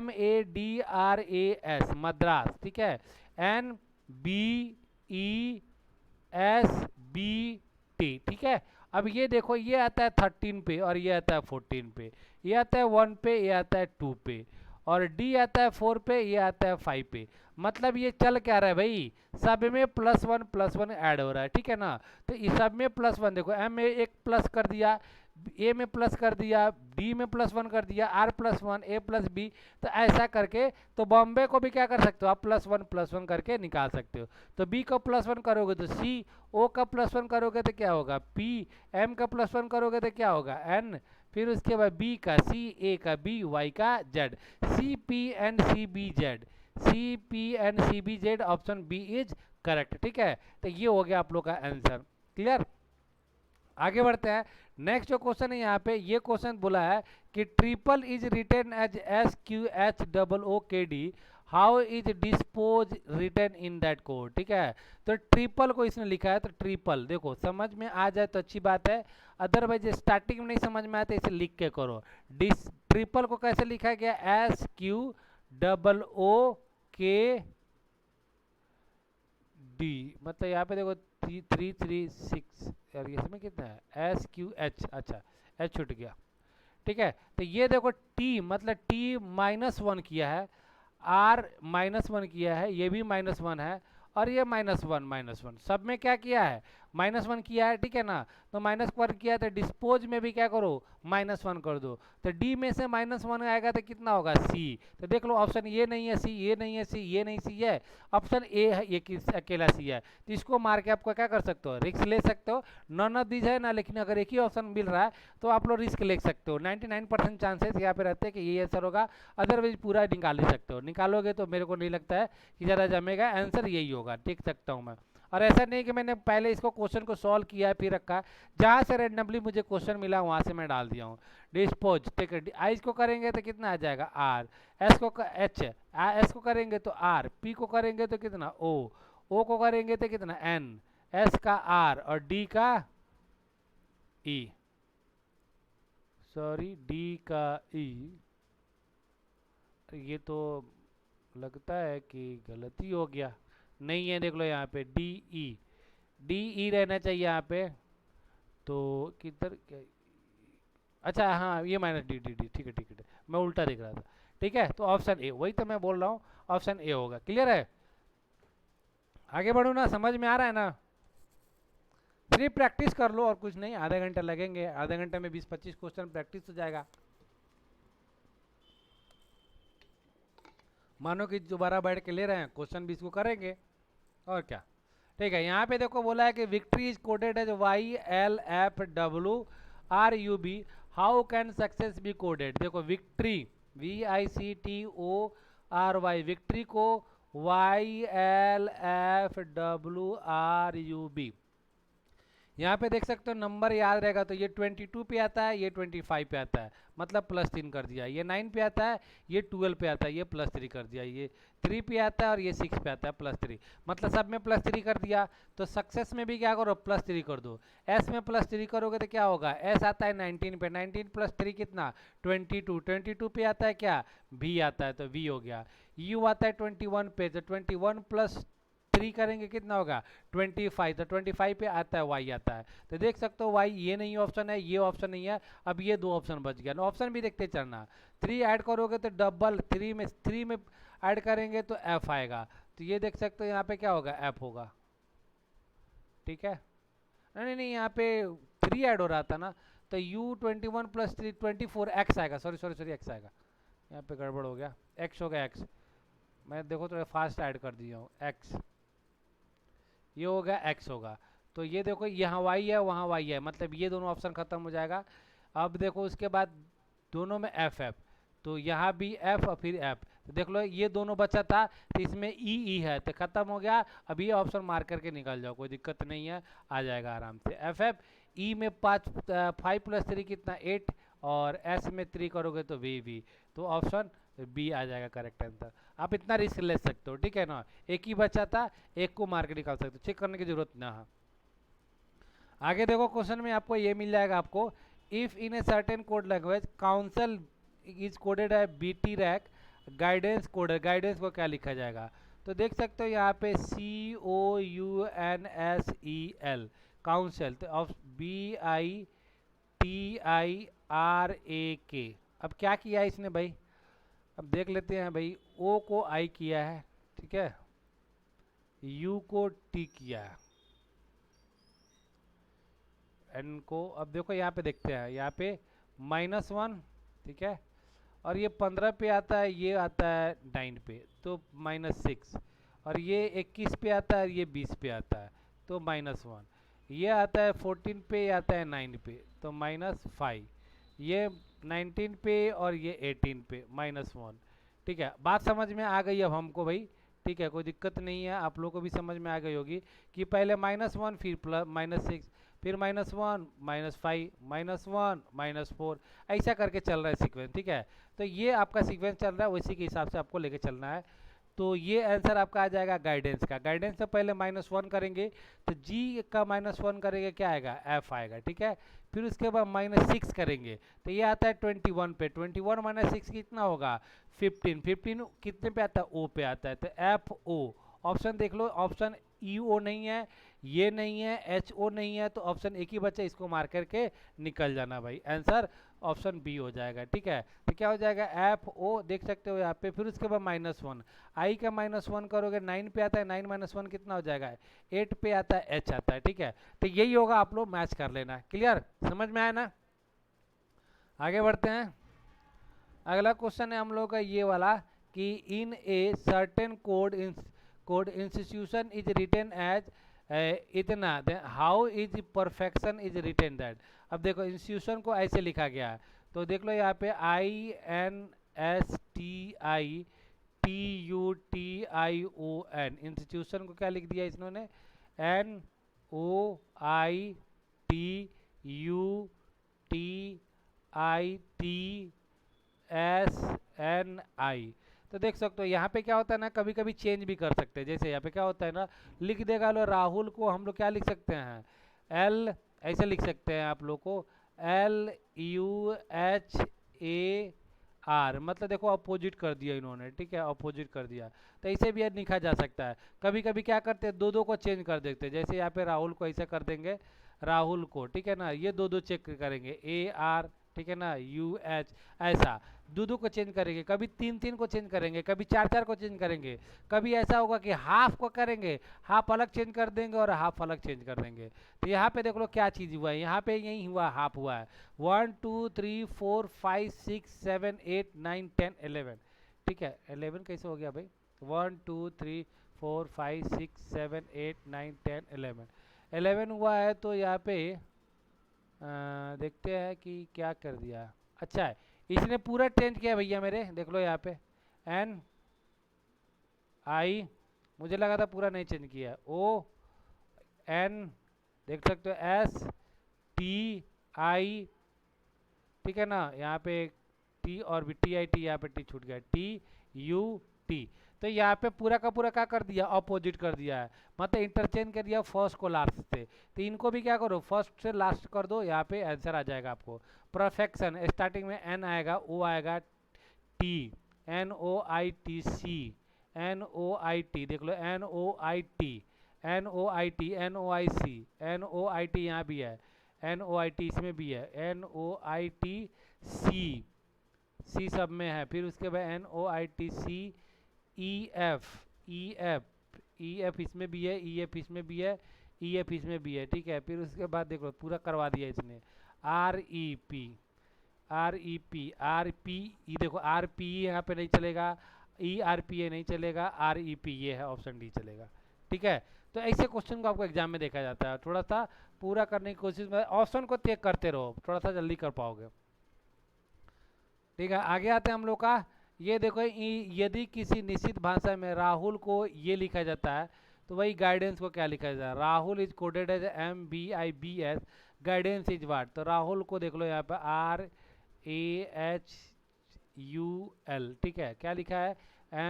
MADRAS मद्रास, ठीक है, NBESBT, ठीक है। अब ये देखो, ये आता है 13 पे और ये आता है 14 पे, ये आता है 1 पे, ये आता है 2 पे, और डी आता है 4 पे, ये आता है 5 पे। मतलब ये चल क्या रहा है भाई, सब में +1 ऐड हो रहा है, ठीक है ना। तो इस सब में +1, देखो एम में एक प्लस कर दिया, ए में प्लस कर दिया, डी में +1 कर दिया, R +1, A + B, तो ऐसा करके तो बॉम्बे को भी क्या कर सकते हो आप, +1 करके निकाल सकते हो। तो B को +1 करोगे तो C, O का +1 करोगे तो क्या होगा P, M का +1 करोगे तो क्या होगा N, फिर उसके बाद B का C, A का B, Y का Z, CPNCBZ, CPNCBZ, option B is correct, ठीक है। तो ये हो गया आप लोग का आंसर, क्लियर। आगे बढ़ते हैं। नेक्स्ट जो क्वेश्चन है यहाँ पे, ये क्वेश्चन बोला है कि triple is written as SQHOOKD, how is dispose written in that code, ठीक है। तो ट्रिपल को इसने लिखा है, तो ट्रिपल देखो समझ में आ जाए तो अच्छी बात है, अदरवाइज स्टार्टिंग में नहीं समझ में आया तो इसे लिख के करो। ट्रिपल को कैसे लिखा गया, SQOOKD, मतलब यहाँ पे देखो 336, यार ये इसमें कितना है, SQH, अच्छा H छूट गया, ठीक है। तो ये देखो T, मतलब T-1 किया है, R -1 किया है, ये भी -1 है, और ये -1 सब में क्या किया है, -1 किया है, ठीक है ना। तो -1 किया है तो डिस्पोज में भी क्या करो, -1 कर दो। तो D में से -1 आएगा तो कितना होगा, C। तो देख लो ऑप्शन ये नहीं है C, ये नहीं है C, ये नहीं C है, ऑप्शन ए है, ये किस अकेला C है। तो इसको मार के आपको क्या कर सकते हो, रिस्क ले सकते हो। नॉन ऑफ दीज है ना, लेकिन अगर एक ही ऑप्शन मिल रहा है तो आप लोग रिस्क ले सकते हो। 99% चांसेस यहाँ पे रहते हैं कि ये आंसर होगा, अदरवाइज पूरा निकाल ही सकते हो। निकालोगे तो मेरे को नहीं लगता है कि ज़्यादा जमेगा, आंसर यही होगा, देख सकता हूँ मैं। और ऐसा नहीं कि मैंने पहले इसको क्वेश्चन को सॉल्व किया है फिर रखा है, जहाँ से रैंडमली मुझे क्वेश्चन मिला वहाँ से मैं डाल दिया हूँ। डिस्पोज, ठीक है, आइज को करेंगे तो कितना आ जाएगा R, एस को H, एस को करेंगे तो R, P को करेंगे तो कितना O, O को करेंगे तो कितना N, S का R और D का E, सॉरी D का E। ये तो लगता है कि गलती हो गया, नहीं है, देख लो यहाँ पे डी ई रहना चाहिए यहाँ पे, तो किधर क्या, अच्छा हाँ ये -D D D, ठीक है ठीक है, मैं उल्टा देख रहा था, ठीक है। तो ऑप्शन ए, वही तो मैं बोल रहा हूँ, ऑप्शन ए होगा, क्लियर है। आगे बढ़ो ना, समझ में आ रहा है ना। सिर्फ प्रैक्टिस कर लो और कुछ नहीं, आधा घंटा लगेंगे, आधे घंटे में 20-25 क्वेश्चन प्रैक्टिस हो जाएगा। मानो कि दोबारा बैठ के ले रहे हैं, क्वेश्चन भी इसको करेंगे और क्या, ठीक है। यहाँ पे देखो बोला है कि victory is coded as YLFWRUB, how can success be coded. देखो विक्ट्री VICTORY, विक्ट्री को YLFWRUB, यहाँ पे देख सकते हो नंबर याद रहेगा, तो ये 22 पे आता है, ये 25 पे आता है, मतलब +3 कर दिया। ये 9 पे आता है, ये 12 पे आता है, ये +3 कर दिया। ये 3 पे आता है और ये 6 पे आता है, +3, मतलब सब में +3 कर दिया। तो सक्सेस में भी क्या करो, +3 कर दो। एस में +3 करोगे तो क्या होगा, एस आता है 19 पे, 19 + 3 कितना 22, 22 पे आता है क्या, V आता है, तो V हो गया। यू आता है 21 पे, तो 21 + 3 करेंगे कितना होगा 25, तो 25 पे आता है y आता है। तो देख सकते हो y ये नहीं ऑप्शन है, ये ऑप्शन नहीं है, अब ये दो ऑप्शन बच गया। ऑप्शन भी देखते चलना, 3 ऐड करोगे तो डबल, 3 में ऐड करेंगे तो f आएगा। तो ये देख सकते हो यहाँ पे क्या होगा, f होगा। ठीक है, नहीं नहीं यहाँ पे 3 ऐड हो रहा था ना, तो u21 प्लस 3 24 x आएगा, सॉरी सॉरी सॉरी x आएगा, यहाँ पे गड़बड़ हो गया, x हो गया x, मैं देखो थोड़ा फास्ट ऐड कर दिया हूँ x, ये हो गया x होगा। तो ये देखो यहाँ y है वहाँ y है, मतलब ये दोनों ऑप्शन खत्म हो जाएगा। अब देखो उसके बाद दोनों में f है, तो यहाँ भी f और फिर f, तो देख लो ये दोनों बचा था, तो इसमें ई है, तो खत्म हो गया। अब ये ऑप्शन मार करके निकल जाओ, कोई दिक्कत नहीं है, आ जाएगा आराम से। एफ ई में 5 प्लस 3 कितना 8, और एस में 3 करोगे तो वी, तो ऑप्शन बी आ जाएगा करेक्ट आंसर। आप इतना रिस्क ले सकते हो, ठीक है ना, एक ही बचा था, एक को मार के निकाल सकते हो, चेक करने की जरूरत ना है। आगे देखो क्वेश्चन में आपको ये मिल जाएगा, आपको if in a certain code language council is coded है बीटी रैक गाइडेंस कोडर, गाइडेंस को क्या लिखा जाएगा। तो देख सकते हो यहाँ पे COUNSEL काउंसिल, तो ऑफ BITIRAK। अब क्या किया है इसने भाई, अब देख लेते हैं भाई, O को I किया है, ठीक है, U को T किया है, N को, अब देखो यहाँ पे देखते हैं, यहाँ पे -1, ठीक है, और ये 15 पे आता है, ये आता है 9 पे, तो -6, और ये 21 पे आता है, ये 20 पे आता है, तो -1, ये आता है 14 पे, ये आता है 9 पे, तो -5, ये 19 पे और ये 18 पे -1। ठीक है, बात समझ में आ गई अब हमको भाई, ठीक है, कोई दिक्कत नहीं है, आप लोगों को भी समझ में आ गई होगी कि पहले -1 फिर -6 फिर -1 -5 -1 -4, ऐसा करके चल रहा है सीक्वेंस। ठीक है, तो ये आपका सीक्वेंस चल रहा है, उसी के हिसाब से आपको लेके चलना है। तो ये आंसर आपका आ जाएगा गाइडेंस का। गाइडेंस से पहले -1 करेंगे तो जी का -1 करेंगे, क्या आएगा एफ आएगा, ठीक है। फिर उसके बाद -6 करेंगे तो ये आता है 21 पे, 21 -6 कितना होगा 15, 15 कितने पे आता है ओ पे आता है, तो एफ ओ। ऑप्शन देख लो, ऑप्शन ई ओ नहीं है, ये नहीं है, एच ओ नहीं है, तो ऑप्शन एक ही बचा, इसको मार करके निकल जाना भाई, आंसर ऑप्शन बी हो जाएगा। ठीक है, तो क्या हो जाएगा एफ ओ, देख सकते हो यहाँ पे। फिर उसके बाद -1, आई का -1 करोगे 9 पे आता है, 9 -1 कितना हो जाएगा 8 पे आता है, एच आता है। ठीक है, तो यही होगा, आप लोग मैच कर लेना। क्लियर, समझ में आया ना। आगे बढ़ते हैं, अगला क्वेश्चन है हम लोग का ये वाला कि in a certain code institution is written as इतना, how is perfection is written that. अब देखो इंस्टीट्यूशन को ऐसे लिखा गया है, तो देख लो यहाँ पे INSTITUTION, इंस्टीट्यूशन को क्या लिख दिया इन्होंने, NOITUTISNI। तो देख सकते हो यहाँ पे क्या होता है ना, कभी कभी चेंज भी कर सकते हैं। जैसे यहाँ पे क्या होता है ना, लिख देगा लो राहुल को, हम लोग क्या लिख सकते हैं एल, ऐसे लिख सकते हैं आप लोग को LUHAR, मतलब देखो अपोजिट कर दिया इन्होंने। ठीक है, अपोजिट कर दिया, तो ऐसे भी लिखा जा सकता है। कभी कभी क्या करते हैं, दो को चेंज कर देते हैं। जैसे यहाँ पे राहुल को ऐसा कर देंगे, राहुल को, ठीक है ना, ये दो चेक करेंगे AR, ठीक है ना, UH, ऐसा दो को चेंज करेंगे। कभी 3 को चेंज करेंगे, कभी 4 को चेंज करेंगे। कभी ऐसा होगा कि हाफ को करेंगे, हाफ अलग चेंज कर देंगे और हाफ अलग चेंज कर देंगे। तो यहाँ पे देख लो क्या चीज़ हुआ है, यहाँ पे यही हुआ, हाफ हुआ है। 1 2 3 4 5 6 7 8 9 10 11। ठीक है, 11 कैसे हो गया भाई, 1 2 3 4 5 6 7 8 9 10 11 हुआ है। तो यहाँ पे देखते हैं कि क्या कर दिया। अच्छा है, इसने पूरा चेंज किया भैया मेरे, देख लो यहाँ पे NI, मुझे लगा था पूरा नहीं चेंज किया, ON, देख सकते हो STI, ठीक है ना, यहाँ पे T और भी TIT, यहाँ पे T छूट गया, TUT। तो यहाँ पे पूरा का पूरा क्या कर दिया, अपोजिट कर दिया है, मतलब इंटरचेंज कर दिया फर्स्ट को लास्ट से। तो इनको भी क्या करो, फर्स्ट से लास्ट कर दो, यहाँ पे आंसर आ जाएगा आपको। परफेक्शन, स्टार्टिंग में N आएगा, O आएगा, T, NOITC, NOIT, देख लो NOIT, NOIT, NOIC, NOIT यहाँ भी है, NOIT इसमें भी है, NOIT C, C सब में है। फिर उसके बाद NOIT C, EF, EF, EF इसमें भी है, EF इसमें भी है, EF इसमें भी है, ठीक है। फिर उसके बाद देखो पूरा करवा दिया इसने, REP, REP, RP, ये देखो RPE यहाँ पे नहीं चलेगा, ERPA नहीं चलेगा, REP ये है, ऑप्शन डी चलेगा, ठीक है। तो ऐसे क्वेश्चन को आपको एग्जाम में देखा जाता है, थोड़ा सा पूरा करने की कोशिश में ऑप्शन को चेक करते रहो, थोड़ा सा जल्दी कर पाओगे, ठीक है। आगे आते हैं हम लोग का, ये देखो यदि किसी निश्चित भाषा में राहुल को ये लिखा जाता है तो वही गाइडेंस को क्या लिखा जाता है, Rahul is coded as MBIBS, guidance is what, तो राहुल को देख लो यहाँ पे RAHUL, ठीक है, क्या लिखा है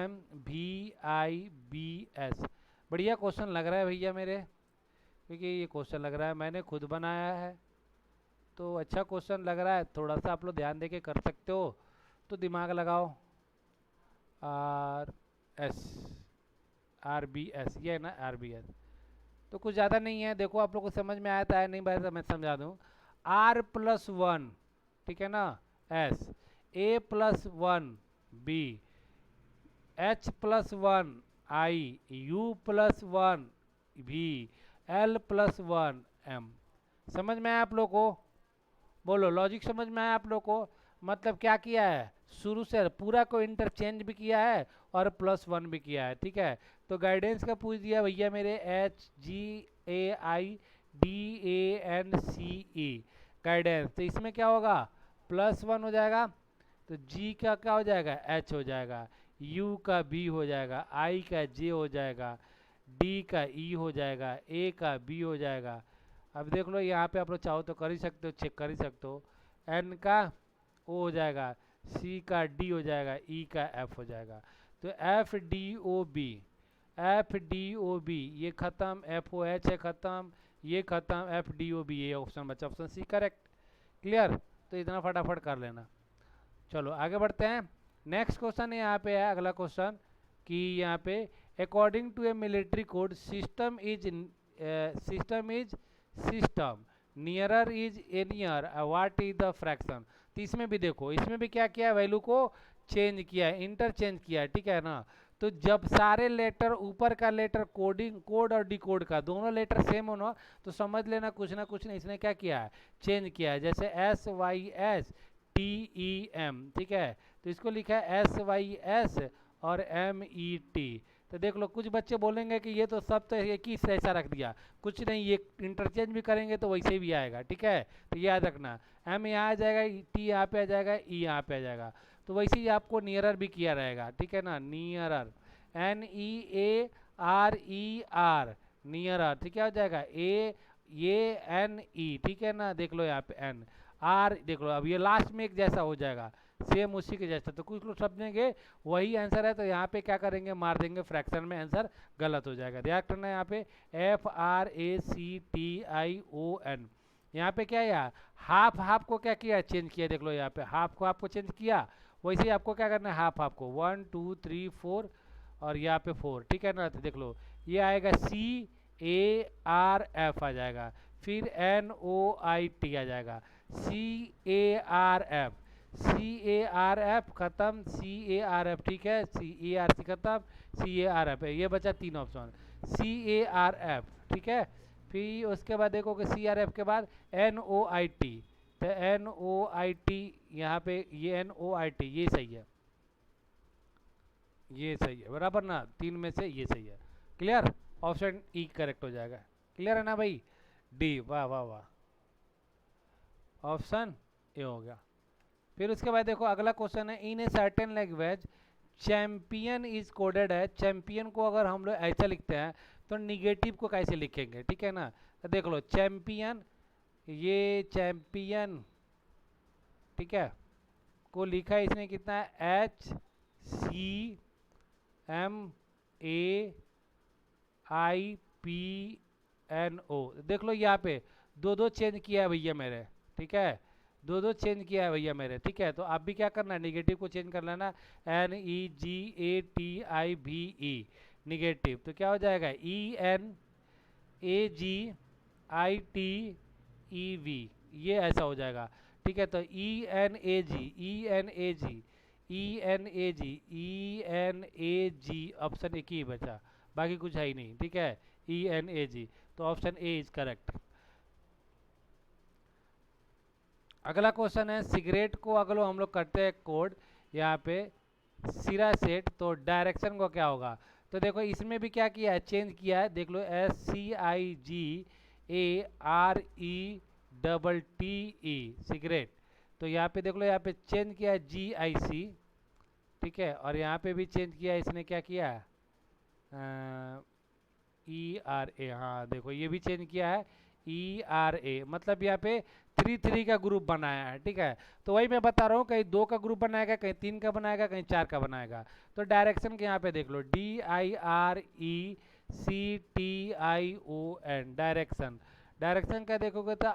MBIBS। बढ़िया क्वेश्चन लग रहा है भैया मेरे, क्योंकि ये क्वेश्चन लग रहा है मैंने खुद बनाया है, तो अच्छा क्वेश्चन लग रहा है, थोड़ा सा आप लोग ध्यान दे के कर सकते हो, तो दिमाग लगाओ। RBS ये है ना, RBS तो कुछ ज़्यादा नहीं है, देखो आप लोग को समझ में आया था नहीं भाई, तो मैं समझा दूँ। R+1, ठीक है ना, S, A+1 B, H+1 I, U+1 V, L+1 M। समझ में आया आप लोग को? बोलो, लॉजिक समझ में आया आप लोग को? मतलब क्या किया है, शुरू से पूरा को इंटरचेंज भी किया है और +1 भी किया है, ठीक है। तो गाइडेंस का पूछ दिया भैया मेरे, HGAIDANCE, गाइडेंस, तो इसमें क्या होगा +1 हो जाएगा, तो G का क्या हो जाएगा, H हो जाएगा, U का B हो जाएगा, I का J हो जाएगा, D का E हो जाएगा, A का B हो जाएगा। अब देख लो यहाँ पे आप लोग चाहो तो कर ही सकते हो, चेक कर ही सकते हो, N का O हो जाएगा, C का D हो जाएगा, E का F हो जाएगा। तो FDOB, FDOB ये खत्म, FOH है खत्म, ये खत्म, FDOB ये ऑप्शन बचा, ऑप्शन सी करेक्ट। क्लियर? तो इतना फटाफट कर लेना। चलो आगे बढ़ते हैं, नेक्स्ट क्वेश्चन यहाँ पे है, अगला क्वेश्चन कि यहाँ पे according to a military code system is system, nearer is a near, what is the fraction. तो इसमें भी देखो, इसमें भी क्या किया है, वैल्यू को चेंज किया है, इंटरचेंज किया है, ठीक है ना। तो जब सारे लेटर, ऊपर का लेटर कोडिंग, कोड और डिकोड का दोनों लेटर सेम हो ना, तो समझ लेना कुछ ना कुछ नहीं इसने क्या किया है, चेंज किया है। जैसे SYSTEM, ठीक है, तो इसको लिखा है SYS और MET। तो देख लो, कुछ बच्चे बोलेंगे कि ये तो सब तो एक ही ऐसा रख दिया, कुछ नहीं, ये इंटरचेंज भी करेंगे तो वैसे भी आएगा, ठीक है। तो याद रखना, M यहाँ आ जाएगा, T यहाँ पे आ जाएगा, E यहाँ पे आ जाएगा, तो वैसे ही आपको नियरर भी किया रहेगा, ठीक है ना, नियरर, NEARER, नियरर, ठीक है, हो जाएगा ANE, ठीक है ना, देख लो यहाँ पे N R, देख लो अब ये लास्ट में एक जैसा हो जाएगा, सेम उसी के जैसा, तो कुछ लोग समझेंगे वही आंसर है, तो यहाँ पे क्या करेंगे, मार देंगे फ्रैक्शन में, आंसर गलत हो जाएगा। ध्यान रखना यहाँ पे FRACTION, यहाँ पे क्या है यार, हाफ, हाफ को क्या किया, चेंज किया, देख लो यहाँ पे हाफ को आपको चेंज किया, वैसे ही आपको क्या करना है, हाफ हाफ को 1 2 3 4 और यहाँ पे 4, ठीक है ना। तो देख लो ये आएगा CARF आ जाएगा, फिर NOIT आ जाएगा, CARF, CARF खत्म, CARF, ठीक है, CARC खत्म, CARF है, ये बचा 3 ऑप्शन, CARF, ठीक है। फिर उसके बाद देखो कि CRF के बाद NOIT, तो NOIT यहाँ पे ये NOIT ये सही है, ये सही है, बराबर ना, 3 में से ये सही है। क्लियर? ऑप्शन E करेक्ट हो जाएगा। क्लियर है ना भाई? डी, वाह वाह वाह, ऑप्शन ए हो गया। फिर उसके बाद देखो अगला क्वेश्चन है, in a certain language champion is coded है, चैंपियन को अगर हम लोग ऐसा लिखते हैं तो निगेटिव को कैसे लिखेंगे, ठीक है ना। तो देख लो चैंपियन, ये चैंपियन, ठीक है, को लिखा है इसने कितना है, HCMAIPNO। देख लो यहाँ पे दो दो चेंज किया है भैया मेरे, ठीक है, दो दो चेंज किया है भैया मेरे, ठीक है। तो आप भी क्या करना है, निगेटिव को चेंज कर लेना, NEGATIVE, निगेटिव। तो क्या हो जाएगा, ENAGITEV, ये ऐसा हो जाएगा, ठीक है। तो ENAG ऑप्शन एक ही बचा, बाकी कुछ है ही नहीं, ठीक है। ENAG, तो ऑप्शन ए इज करेक्ट। अगला क्वेश्चन है, सिगरेट को अगर हम लोग करते हैं कोड यहाँ पे सिरा सेट, तो डायरेक्शन को क्या होगा। तो देखो इसमें भी क्या किया है, चेंज किया है, देख लो, SCIGARETTE, सिगरेट। तो यहाँ पे देख लो, यहाँ पे चेंज किया है GIC, ठीक है। और यहाँ पे भी चेंज किया है, इसने क्या किया है, ERA, हाँ देखो ये भी चेंज किया है ERA, मतलब यहाँ पे 3 का ग्रुप बनाया है, ठीक है। तो वही मैं बता रहा हूँ, कहीं 2 का ग्रुप बनाएगा, कहीं 3 का बनाएगा, कहीं 4 का बनाएगा। तो डायरेक्शन के यहाँ पे देख लो, DIRECTION, डायरेक्शन। डायरेक्शन का देखोगे तो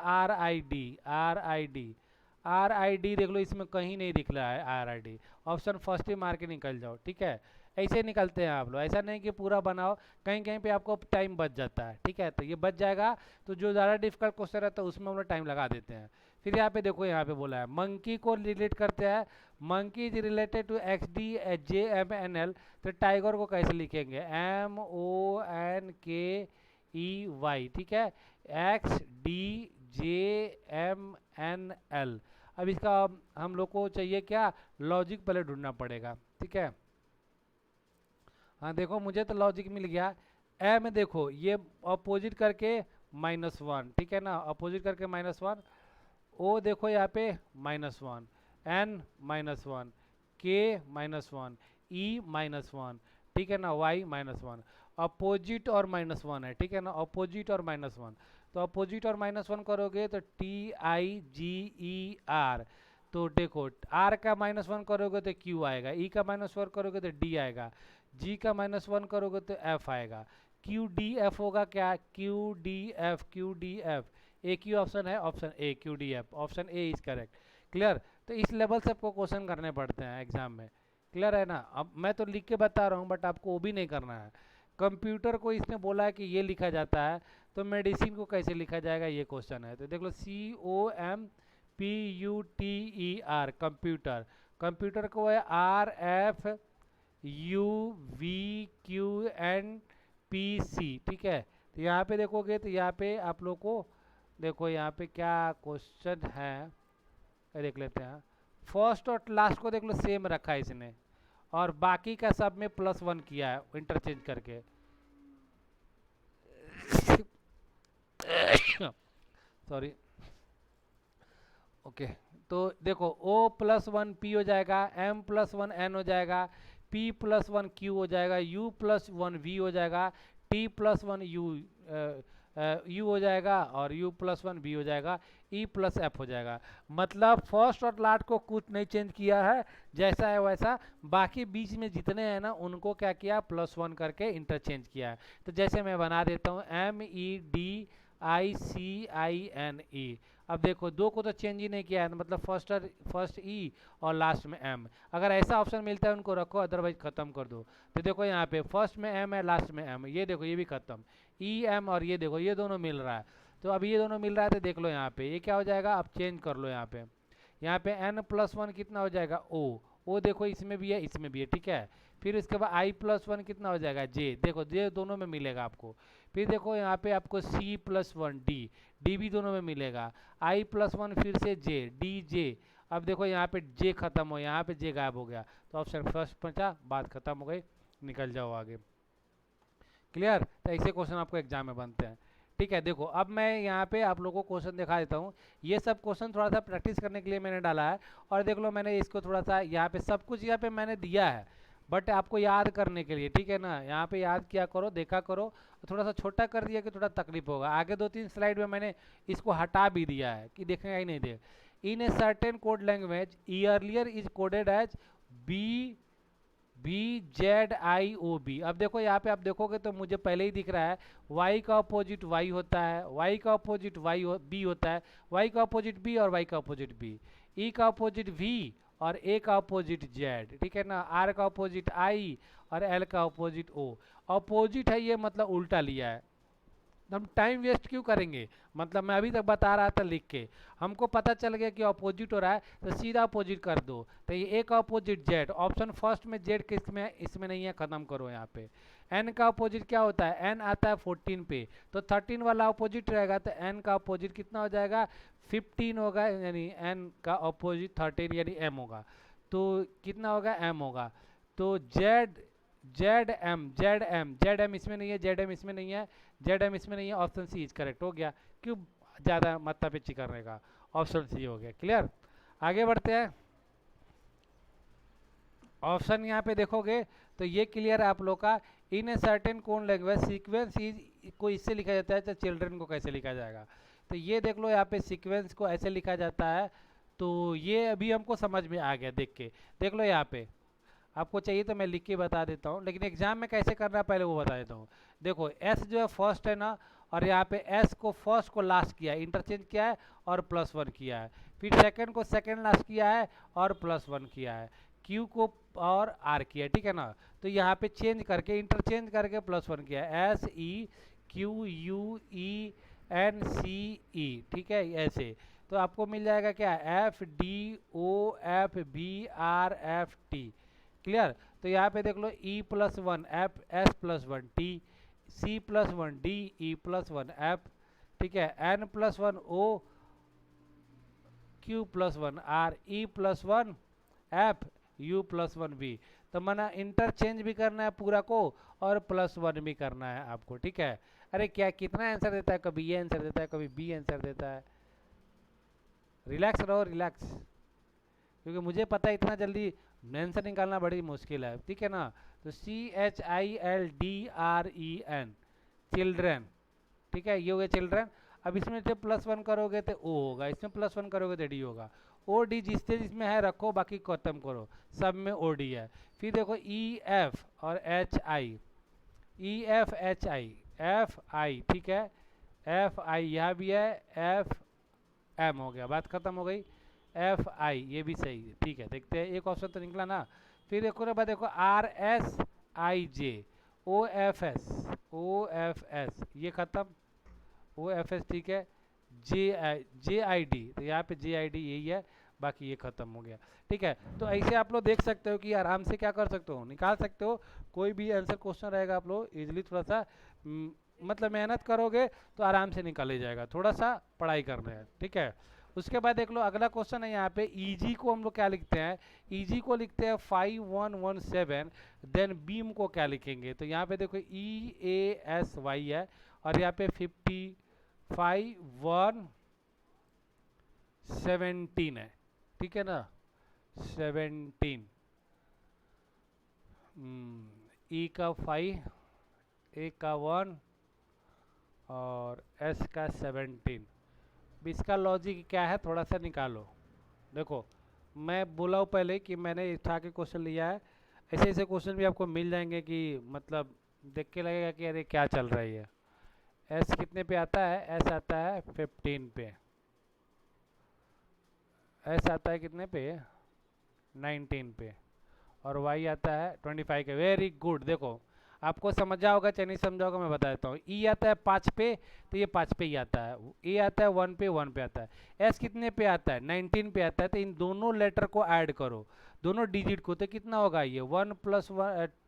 RID देख लो, इसमें कहीं नहीं दिख रहा है RID, ऑप्शन फर्स्ट ही मार के निकल जाओ, ठीक है। ऐसे निकलते हैं आप लोग, ऐसा नहीं कि पूरा बनाओ, कहीं कहीं पे आपको टाइम बच जाता है, ठीक है। तो ये बच जाएगा, तो जो ज़्यादा डिफिकल्ट क्वेश्चन रहता है उसमें हम लोग टाइम लगा देते हैं। फिर यहाँ पे देखो, यहाँ पे बोला है मंकी को रिलेट करते हैं, monkey is related to XDJMNL, तो टाइगर को कैसे लिखेंगे, MONKEY, ठीक है, XDJMNL। अब इसका हम लोग को चाहिए क्या, लॉजिक पहले ढूंढना पड़ेगा, ठीक है। हाँ देखो, मुझे तो लॉजिक मिल गया। में देखो ये अपोजिट करके -1, ठीक है ना, अपोजिट करके -1। ओ देखो यहाँ पे -1, N -1, K -1, E -1, ठीक है ना, Y -1। अपोजिट और -1 है, ठीक है ना, अपोजिट और -1। तो अपोजिट और -1 करोगे तो TIGER, तो देखो R का -1 करोगे तो Q आएगा, E का -1 करोगे तो D आएगा, G का -1 करोगे तो F आएगा, QDF होगा क्या, QDF एक ही ऑप्शन है, option A, QDF, option A is correct. Clear. तो इस लेवल से आपको क्वेश्चन करने पड़ते हैं एग्जाम में, क्लियर है ना। अब मैं तो लिख के बता रहा हूँ, बट आपको वो भी नहीं करना है। कंप्यूटर को इसने बोला है कि ये लिखा जाता है, तो मेडिसिन को कैसे लिखा जाएगा, ये क्वेश्चन है। तो देख लो, COMPUTER, कंप्यूटर। कंप्यूटर को है RFUVQNPC, ठीक है। तो यहाँ पे देखोगे तो यहाँ पे आप लोग को देखो, यहाँ पे क्या क्वेश्चन है, देख लेते हैं। फर्स्ट और लास्ट को देख लो सेम रखा है इसने, और बाकी का सब में +1 किया है इंटरचेंज करके। Sorry, okay. तो देखो O+1 P हो जाएगा, M+1 N हो जाएगा, P+1 Q हो जाएगा, U+1 V हो जाएगा, T+1 U हो जाएगा, और U+1 V हो जाएगा, E+F हो जाएगा। मतलब फर्स्ट और लास्ट को कुछ नहीं चेंज किया है, जैसा है वैसा। बाकी बीच में जितने हैं ना, उनको क्या किया, +1 करके इंटरचेंज किया है। तो जैसे मैं बना देता हूँ, MEDICINE। अब देखो, 2 को तो चेंज ही नहीं किया है, मतलब फर्स्ट E और लास्ट में M। अगर ऐसा ऑप्शन मिलता है उनको रखो, अदरवाइज खत्म कर दो। तो देखो यहाँ पे फर्स्ट में M है, लास्ट में M, ये देखो ये भी खत्म, EM, और ये देखो ये दोनों मिल रहा है। तो अब ये दोनों मिल रहा है, तो देख लो यहाँ पे ये क्या हो जाएगा, अब चेंज कर लो यहाँ पे। यहाँ पे N+1 कितना हो जाएगा, O देखो इसमें भी है, इसमें भी है, ठीक है। फिर इसके बाद I+1 कितना हो जाएगा, J, देखो J दोनों में मिलेगा आपको। फिर देखो यहाँ पे आपको C+1 D भी दोनों में मिलेगा, I+1 फिर से J, DJ। अब देखो यहाँ पे J खत्म हो, यहाँ पे J गायब हो गया, तो ऑप्शन फर्स्ट बचा, बात खत्म हो गई, निकल जाओ आगे। क्लियर। तो ऐसे क्वेश्चन आपको एग्जाम में बनते हैं, ठीक है। देखो अब मैं यहाँ पे आप लोगों को क्वेश्चन दिखा देता हूँ। ये सब क्वेश्चन थोड़ा सा प्रैक्टिस करने के लिए मैंने डाला है, और देख लो मैंने इसको थोड़ा सा यहाँ पे सब कुछ यहाँ पे मैंने दिया है, बट आपको याद करने के लिए, ठीक है ना, यहाँ पे याद किया करो, देखा करो। थोड़ा सा छोटा कर दिया कि थोड़ा तकलीफ होगा, आगे 2-3 स्लाइड में मैंने इसको हटा भी दिया है कि देखेगा ही नहीं दे। In a certain code language, earlier is coded as B Z I O B. अब देखो यहाँ पे आप देखोगे तो मुझे पहले ही दिख रहा है वाई का अपोजिट वाई होता है, वाई का अपोजिट बी होता है, वाई का अपोजिट बी और वाई का अपोजिट बी, ई का अपोजिट वी और ए का अपोजिट जेड, ठीक है ना, आर का अपोजिट आई और एल का अपोजिट ओ। अपोजिट है ये मतलब उल्टा लिया है, हम टाइम वेस्ट क्यों करेंगे, मतलब मैं अभी तक बता रहा था लिख के, हमको पता चल गया कि अपोजिट हो रहा है तो सीधा अपोजिट कर दो। तो ये ए का अपोजिट जेड, ऑप्शन फर्स्ट में जेड किस में, इसमें नहीं है, खत्म करो यहाँ पे। एन का अपोजिट क्या होता है, एन आता है 14 पे, तो 13 वाला अपोजिट रहेगा, तो एन का अपोजिट कितना हो जाएगा 15 होगा, यानी एन का अपोजिट 13 यानी एम होगा, तो कितना होगा एम होगा। तो जेड जेड एम इसमें नहीं है, जेड एम इसमें नहीं है, जेड एम इसमें नहीं है, ऑप्शन सी इज करेक्ट हो गया। क्यों ज़्यादा माथा पिच्ची करने का, ऑप्शन सी हो गया। क्लियर, आगे बढ़ते हैं। ऑप्शन यहाँ पे देखोगे तो ये क्लियर है आप लोग का, in a certain code language sequence is को इससे लिखा जाता है, तो चिल्ड्रन को कैसे लिखा जाएगा, तो ये देख लो यहाँ पे सीक्वेंस को ऐसे लिखा जाता है, तो ये अभी हमको समझ में आ गया देख के। देख लो यहाँ पे, आपको चाहिए तो मैं लिख के बता देता हूँ, लेकिन एग्जाम में कैसे करना है पहले वो बता देता हूँ। देखो एस जो है फर्स्ट है ना, और यहाँ पे एस को फर्स्ट को लास्ट किया है, इंटरचेंज किया है और +1 किया है, फिर सेकंड को सेकंड लास्ट किया है और +1 किया है, क्यू को और आर किया है, ठीक है ना। तो यहाँ पे चेंज करके इंटरचेंज करके +1 किया है, S E Q U E N C E, ठीक है ऐसे। तो आपको मिल जाएगा क्या, F D O F B R F T. Clear, तो यहाँ पे देख लो E+1 F S+1 T, C+1 D, E+1 F, ठीक है, N+1 O, Q+1 R, E+1 F, U+1 V। तो मना इंटरचेंज भी करना है पूरा को और +1 भी करना है आपको, ठीक है। अरे क्या कितना आंसर देता है, कभी ये आंसर देता है, कभी बी आंसर देता है, रिलैक्स रहो रिलैक्स, क्योंकि मुझे पता है इतना जल्दी आंसर निकालना बड़ी मुश्किल है, ठीक है ना। तो CHILDREN, चिल्ड्रन, ठीक है, ये हो गया चिल्ड्रन। अब इसमें से +1 करोगे तो ओ होगा, इसमें +1 करोगे तो डी होगा, ओ डी जिसमें है रखो, बाकी खत्म करो, सब में ओ डी है। फिर देखो EF और HI, EF HI FI, ठीक है, FI यहाँ भी है, FM हो गया, बात खत्म हो गई। FI ये भी सही है, ठीक है, देखते हैं एक ऑप्शन तो निकला ना। फिर एक और बात देखो RSIJ OFS ये खत्म, OFS ठीक है, JID, तो यहाँ पे JID यही है, बाकी ये खत्म हो गया, ठीक है। तो ऐसे आप लोग देख सकते हो कि आराम से क्या कर सकते हो, निकाल सकते हो, कोई भी आंसर क्वेश्चन रहेगा आप लोग इजिली थोड़ा सा मतलब मेहनत करोगे तो आराम से निकल ही जाएगा, थोड़ा सा पढ़ाई करना है, ठीक है। उसके बाद देख लो अगला क्वेश्चन है यहाँ पे, ईजी को हम लोग क्या लिखते हैं, ईजी को लिखते हैं 5117, देन बीम को क्या लिखेंगे, तो यहाँ पे देखो EASY है और यहाँ पे 55117 है, ठीक है ना, 17, ई का 5, ए का 1 और एस का 17। इसका लॉजिक क्या है थोड़ा सा निकालो। देखो मैं बोला हूँ पहले कि मैंने उठा के क्वेश्चन लिया है, ऐसे ऐसे क्वेश्चन भी आपको मिल जाएंगे कि मतलब देख के लगेगा कि अरे क्या चल रहा है ये। एस कितने पे आता है, एस आता है 15 पे, एस आता है कितने पे 19 पे, और वाई आता है 25 के। वेरी गुड, देखो आपको समझा होगा चाहे नहीं समझा होगा मैं बता देता हूँ। ई आता है 5 पे तो ये 5 पे ही आता है, ए आता है 1 पे 1 पे आता है, एस कितने पे आता है 19 पे आता है, तो इन दोनों लेटर को ऐड करो, दोनों डिजिट को, तो कितना होगा ये 1 +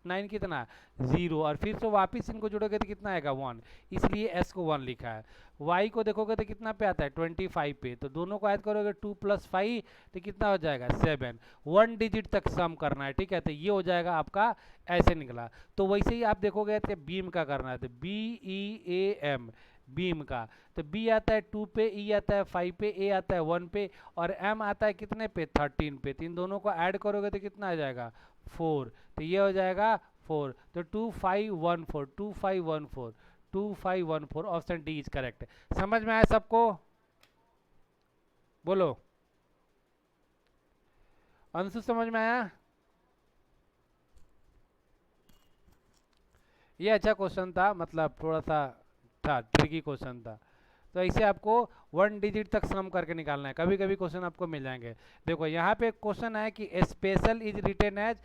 9 कितना 0, और फिर से वापस इनको जोड़ोगे तो कितना आएगा 1, इसलिए एस को 1 लिखा है। वाई को देखोगे तो कितना पे आता है 25 पे, तो दोनों को ऐड करोगे 2 + 5 तो कितना हो जाएगा 7, 1 डिजिट तक सम करना है, ठीक है, तो ये हो जाएगा आपका, ऐसे निकला। तो वैसे ही आप देखोगे तो बीम का करना है, तो BEAM बीम का, तो बी आता है 2 पे, ई आता है 5 पे, ए आता है 1 पे और एम आता है कितने पे 13 पे, तो इन दोनों को ऐड करोगे तो कितना आ जाएगा 4, तो ये हो जाएगा 4, तो 2514 ऑप्शन डी इज करेक्ट। समझ में आया सबको, बोलो अंशु समझ में आया। ये अच्छा क्वेश्चन था, मतलब थोड़ा सा था, ट्रिकी क्वेश्चन था। तो ऐसे आपको 1 डिजिट तक सम करके निकालना है, कभी कभी क्वेश्चन आपको मिल जाएंगे। देखो यहाँ पे क्वेश्चन है कि special is written as,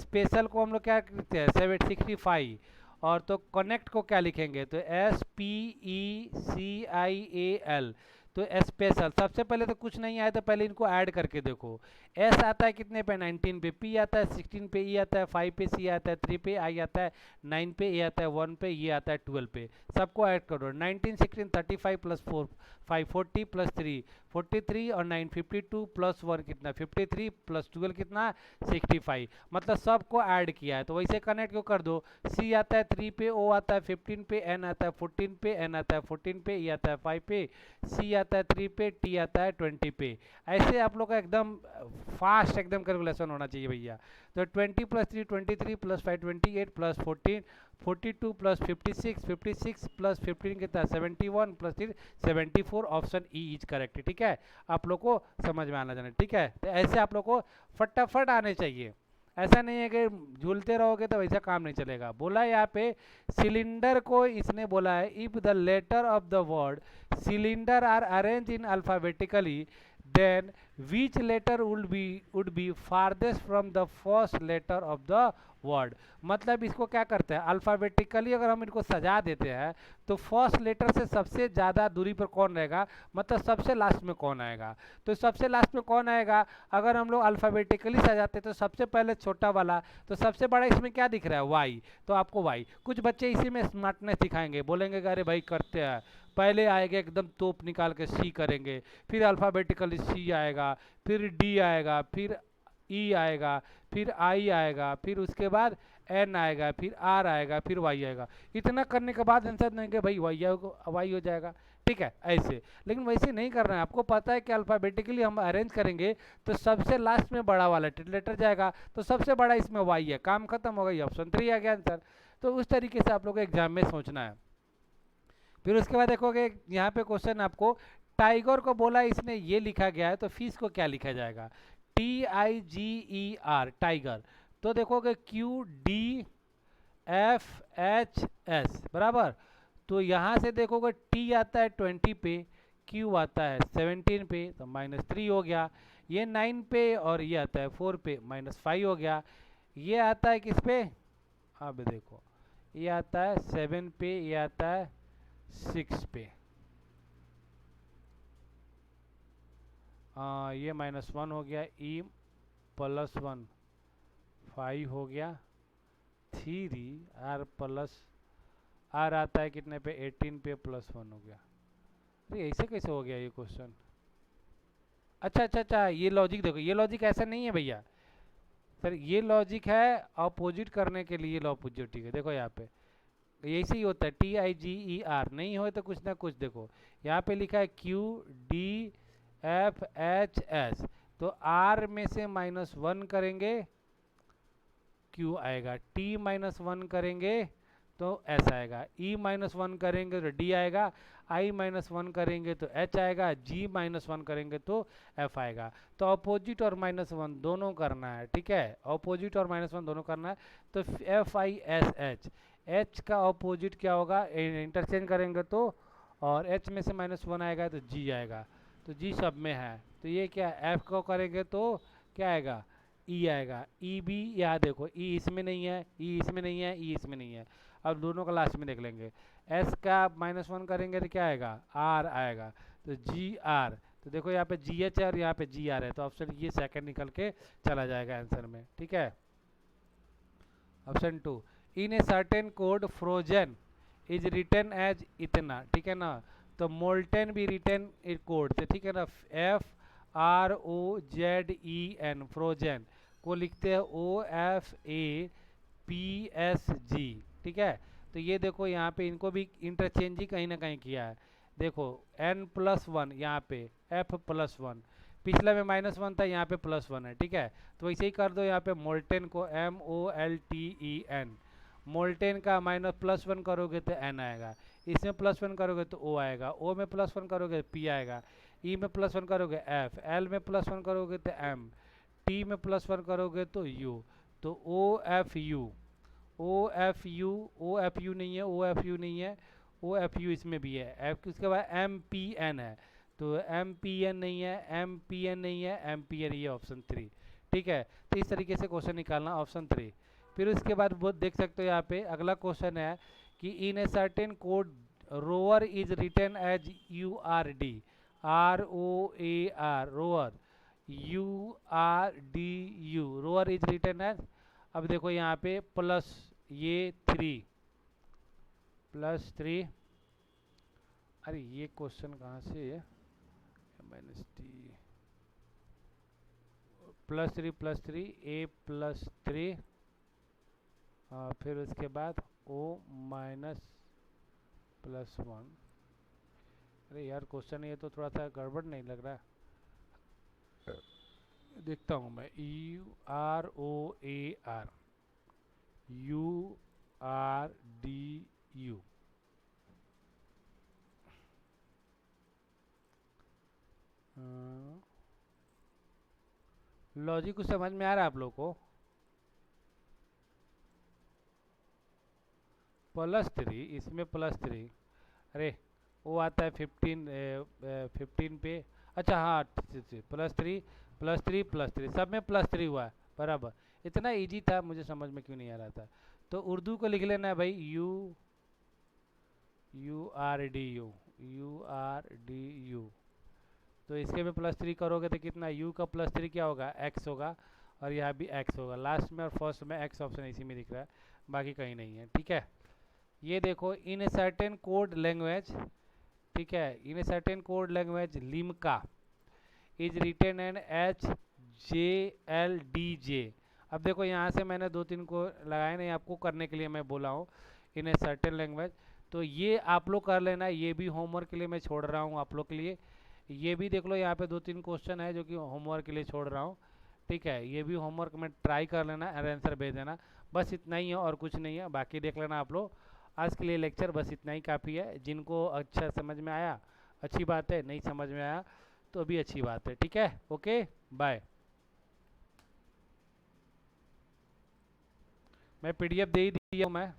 special को हम लोग क्या करते हैं 765, और तो कनेक्ट को क्या लिखेंगे तो SPECIAL। तो स्पेशल सबसे पहले तो कुछ नहीं आया तो पहले इनको ऐड करके देखो। एस आता है कितने पे 19 पे, पी आता है 16 पे, ई आता है 5 पे, सी आता है 3 पे, आई आता है 9 पे, ए आता है 1 पे, ये आता है 12 पे। सबको ऐड करो 19 16 35 प्लस 4 5 40 प्लस 3 43 और 9 52 प्लस 1 कितना 53 प्लस 12 कितना 65। मतलब सबको ऐड किया है तो वैसे कनेक्ट क्यों कर दो। सी आता है 3 पे, ओ आता है 15 पे, एन आता है 14 पे, एन आता है 14 पे, ई आता है 5 पे, सी आता है 3 पे, टी आता है 20 पे। ऐसे आप लोग का एकदम फास्ट एकदम कैलकुलेशन होना चाहिए भैया। तो 20 plus 3 23 plus 5 28 plus 14 42 plus 56 56 plus 15 कितना 71 plus 3 74। Option E is correct. ठीक है, आप लोग को समझ में आना जाना। ठीक है, तो ऐसे आप लोग को फटाफट आने चाहिए। ऐसा नहीं है कि झूलते रहोगे तो वैसा काम नहीं चलेगा। बोला है यहाँ पे सिलेंडर को, इसने बोला है if the letter of the word cylinder are arrange in alphabetically then which letter would be farthest from the first letter of the word। मतलब इसको क्या करते हैं अल्फाबेटिकली अगर हम इनको सजा देते हैं तो फर्स्ट लेटर से सबसे ज़्यादा दूरी पर कौन रहेगा, मतलब सबसे लास्ट में कौन आएगा। तो सबसे लास्ट में कौन आएगा, अगर हम लोग अल्फाबेटिकली सजाते तो सबसे पहले छोटा वाला, तो सबसे बड़ा इसमें क्या दिख रहा है वाई, तो आपको वाई। कुछ बच्चे इसी में स्मार्टनेस दिखाएंगे, बोलेंगे कि अरे भाई करते हैं, पहले आएगा एकदम तोप निकाल के सी करेंगे, फिर अल्फ़ाबेटिकली सी आएगा, फिर डी आएगा, फिर ई आएगा, फिर आई आएगा, फिर उसके बाद एन आएगा, फिर आर आएगा, फिर वाई आएगा। इतना करने के बाद आंसर देंगे भाई वाई हो जाएगा। ठीक है ऐसे, लेकिन वैसे नहीं करना है। आपको पता है कि अल्फ़ाबेटिकली हम अरेंज करेंगे तो सबसे लास्ट में बड़ा वाला लेटर जाएगा, तो सबसे बड़ा इसमें वाई है, काम खत्म हो गई, ऑप्शन 3 आ गया आंसर। तो उस तरीके से आप लोग को एग्जाम में सोचना है। फिर उसके बाद देखोगे यहाँ पे क्वेश्चन आपको टाइगर को बोला इसने ये लिखा गया है, तो फिश को क्या लिखा जाएगा TIGER टाइगर। तो देखोगे QDFHS बराबर। तो यहाँ से देखोगे टी आता है 20 पे, क्यू आता है 17 पे, तो -3 हो गया। ये 9 पे और ये आता है 4 पे, -5 हो गया। ये आता है किस पे, अब देखो ये आता है 7 पे, ये आता है 6 पे। ये -1 हो गया, ई +1 5 हो गया, 3 आर प्लस आर आता है कितने पे 18 पे, +1 हो गया। अरे ऐसे कैसे हो गया ये क्वेश्चन। अच्छा अच्छा अच्छा, ये लॉजिक देखो, ये लॉजिक ऐसा नहीं है भैया सर, ये लॉजिक है अपोजिट करने के लिए लॉजिक। ठीक है देखो यहाँ पे ऐसे ही होता है TIGER, नहीं हो तो कुछ ना कुछ। देखो यहाँ पे लिखा है QDFHS, तो R में से -1 करेंगे Q आएगा, T -1 करेंगे तो S आएगा, E -1 करेंगे तो D आएगा, I -1 करेंगे तो H आएगा, G -1 करेंगे तो F आएगा। तो अपोजिट और -1 दोनों करना है। ठीक है, अपोजिट और -1 दोनों करना है। तो FISH, H का अपोजिट क्या होगा, इंटरचेंज करेंगे तो, और H में से -1 आएगा तो G आएगा, तो G सब में है। तो ये क्या F को करेंगे तो क्या आएगा E आएगा, E भी यहाँ देखो E इसमें नहीं है, E इसमें नहीं है, E इसमें नहीं है। अब दोनों का लास्ट में देख लेंगे। S का -1 करेंगे तो क्या आएगा R आएगा, तो GR। तो देखो यहाँ पे GH है और यहाँ पे GR है, तो ऑप्शन ये सेकंड निकल के चला जाएगा आंसर में। ठीक है, option 2 in a certain code frozen is written as इतना। ठीक है ना, तो मोल्टेन भी रिटन ए कोड से, ठीक है ना, FROZEN फ्रोजन को लिखते हैं OFAPSG। ठीक है, तो ये देखो यहाँ पे इनको भी इंटरचेंज ही कहीं ना कहीं किया है। देखो N+1 यहाँ पे F+1, पिछला में -1 था, यहाँ पे +1 है। ठीक है, तो वैसे ही कर दो यहाँ पे मोल्टेन को MOLTEN, मोल्टेन का -+1 करोगे तो N आएगा, इसमें +1 करोगे तो O आएगा, O में +1 करोगे तो P आएगा, E में +1 करोगे F, L में +1 करोगे तो M, T में +1 करोगे तो U, तो OFU ओ एफ यू नहीं है, ओ एफ यू नहीं है, ओ एफ यू इसमें भी है, एफ उसके बाद एम पी एन है, तो एम पी एन नहीं है, एम पी एन नहीं है, एम पी एन, ये ऑप्शन 3। ठीक है, तो इस तरीके से क्वेश्चन निकालना, ऑप्शन 3। फिर उसके बाद वो देख सकते हो यहाँ पे अगला क्वेश्चन है कि in a certain code roar is written as U R D, R O A R, roar, U R D U, roar is written as, अब देखो यहाँ पे प्लस ये 3, +3, अरे ये क्वेश्चन कहाँ से है, -t, +3 a +3, फिर उसके बाद o -+1। अरे यार क्वेश्चन ये तो थोड़ा सा गड़बड़ नहीं लग रहा, देखता हूँ मैं, UROAR, URDU, लॉजिक कुछ समझ में आ रहा है आप लोग को? +3, इसमें +3, अरे वो आता है 15 पे, अच्छा हाँ, +3 सब में +3 हुआ है बराबर। इतना इजी था, मुझे समझ में क्यों नहीं आ रहा था। तो उर्दू को लिख लेना है भाई, URDU। तो इसके में +3 करोगे तो कितना, u का +3 क्या होगा, x होगा, और यहाँ भी x होगा, लास्ट में और फर्स्ट में x ऑप्शन इसी में दिख रहा है, बाकी कहीं नहीं है। ठीक है, ये देखो, in a certain code language, ठीक है, in a certain code language Limca is written and HJLDJ। अब देखो यहाँ से मैंने 2-3 को लगाए नहीं, आपको करने के लिए मैं बोला हूँ, इन ए सर्टेन लैंग्वेज, तो ये आप लोग कर लेना, ये भी होमवर्क के लिए मैं छोड़ रहा हूँ आप लोग के लिए। ये भी देख लो, यहाँ पे 2-3 क्वेश्चन है जो कि होमवर्क के लिए छोड़ रहा हूँ। ठीक है, ये भी होमवर्क में ट्राई कर लेना और आंसर भेज देना, बस इतना ही है और कुछ नहीं है, बाकी देख लेना आप लोग। आज के लिए लेक्चर बस इतना ही काफ़ी है। जिनको अच्छा समझ में आया अच्छी बात है, नहीं समझ में आया तो भी अच्छी बात है। ठीक है, ओके, बाय। मैं पीडीएफ दे ही दिया हूँ मैं।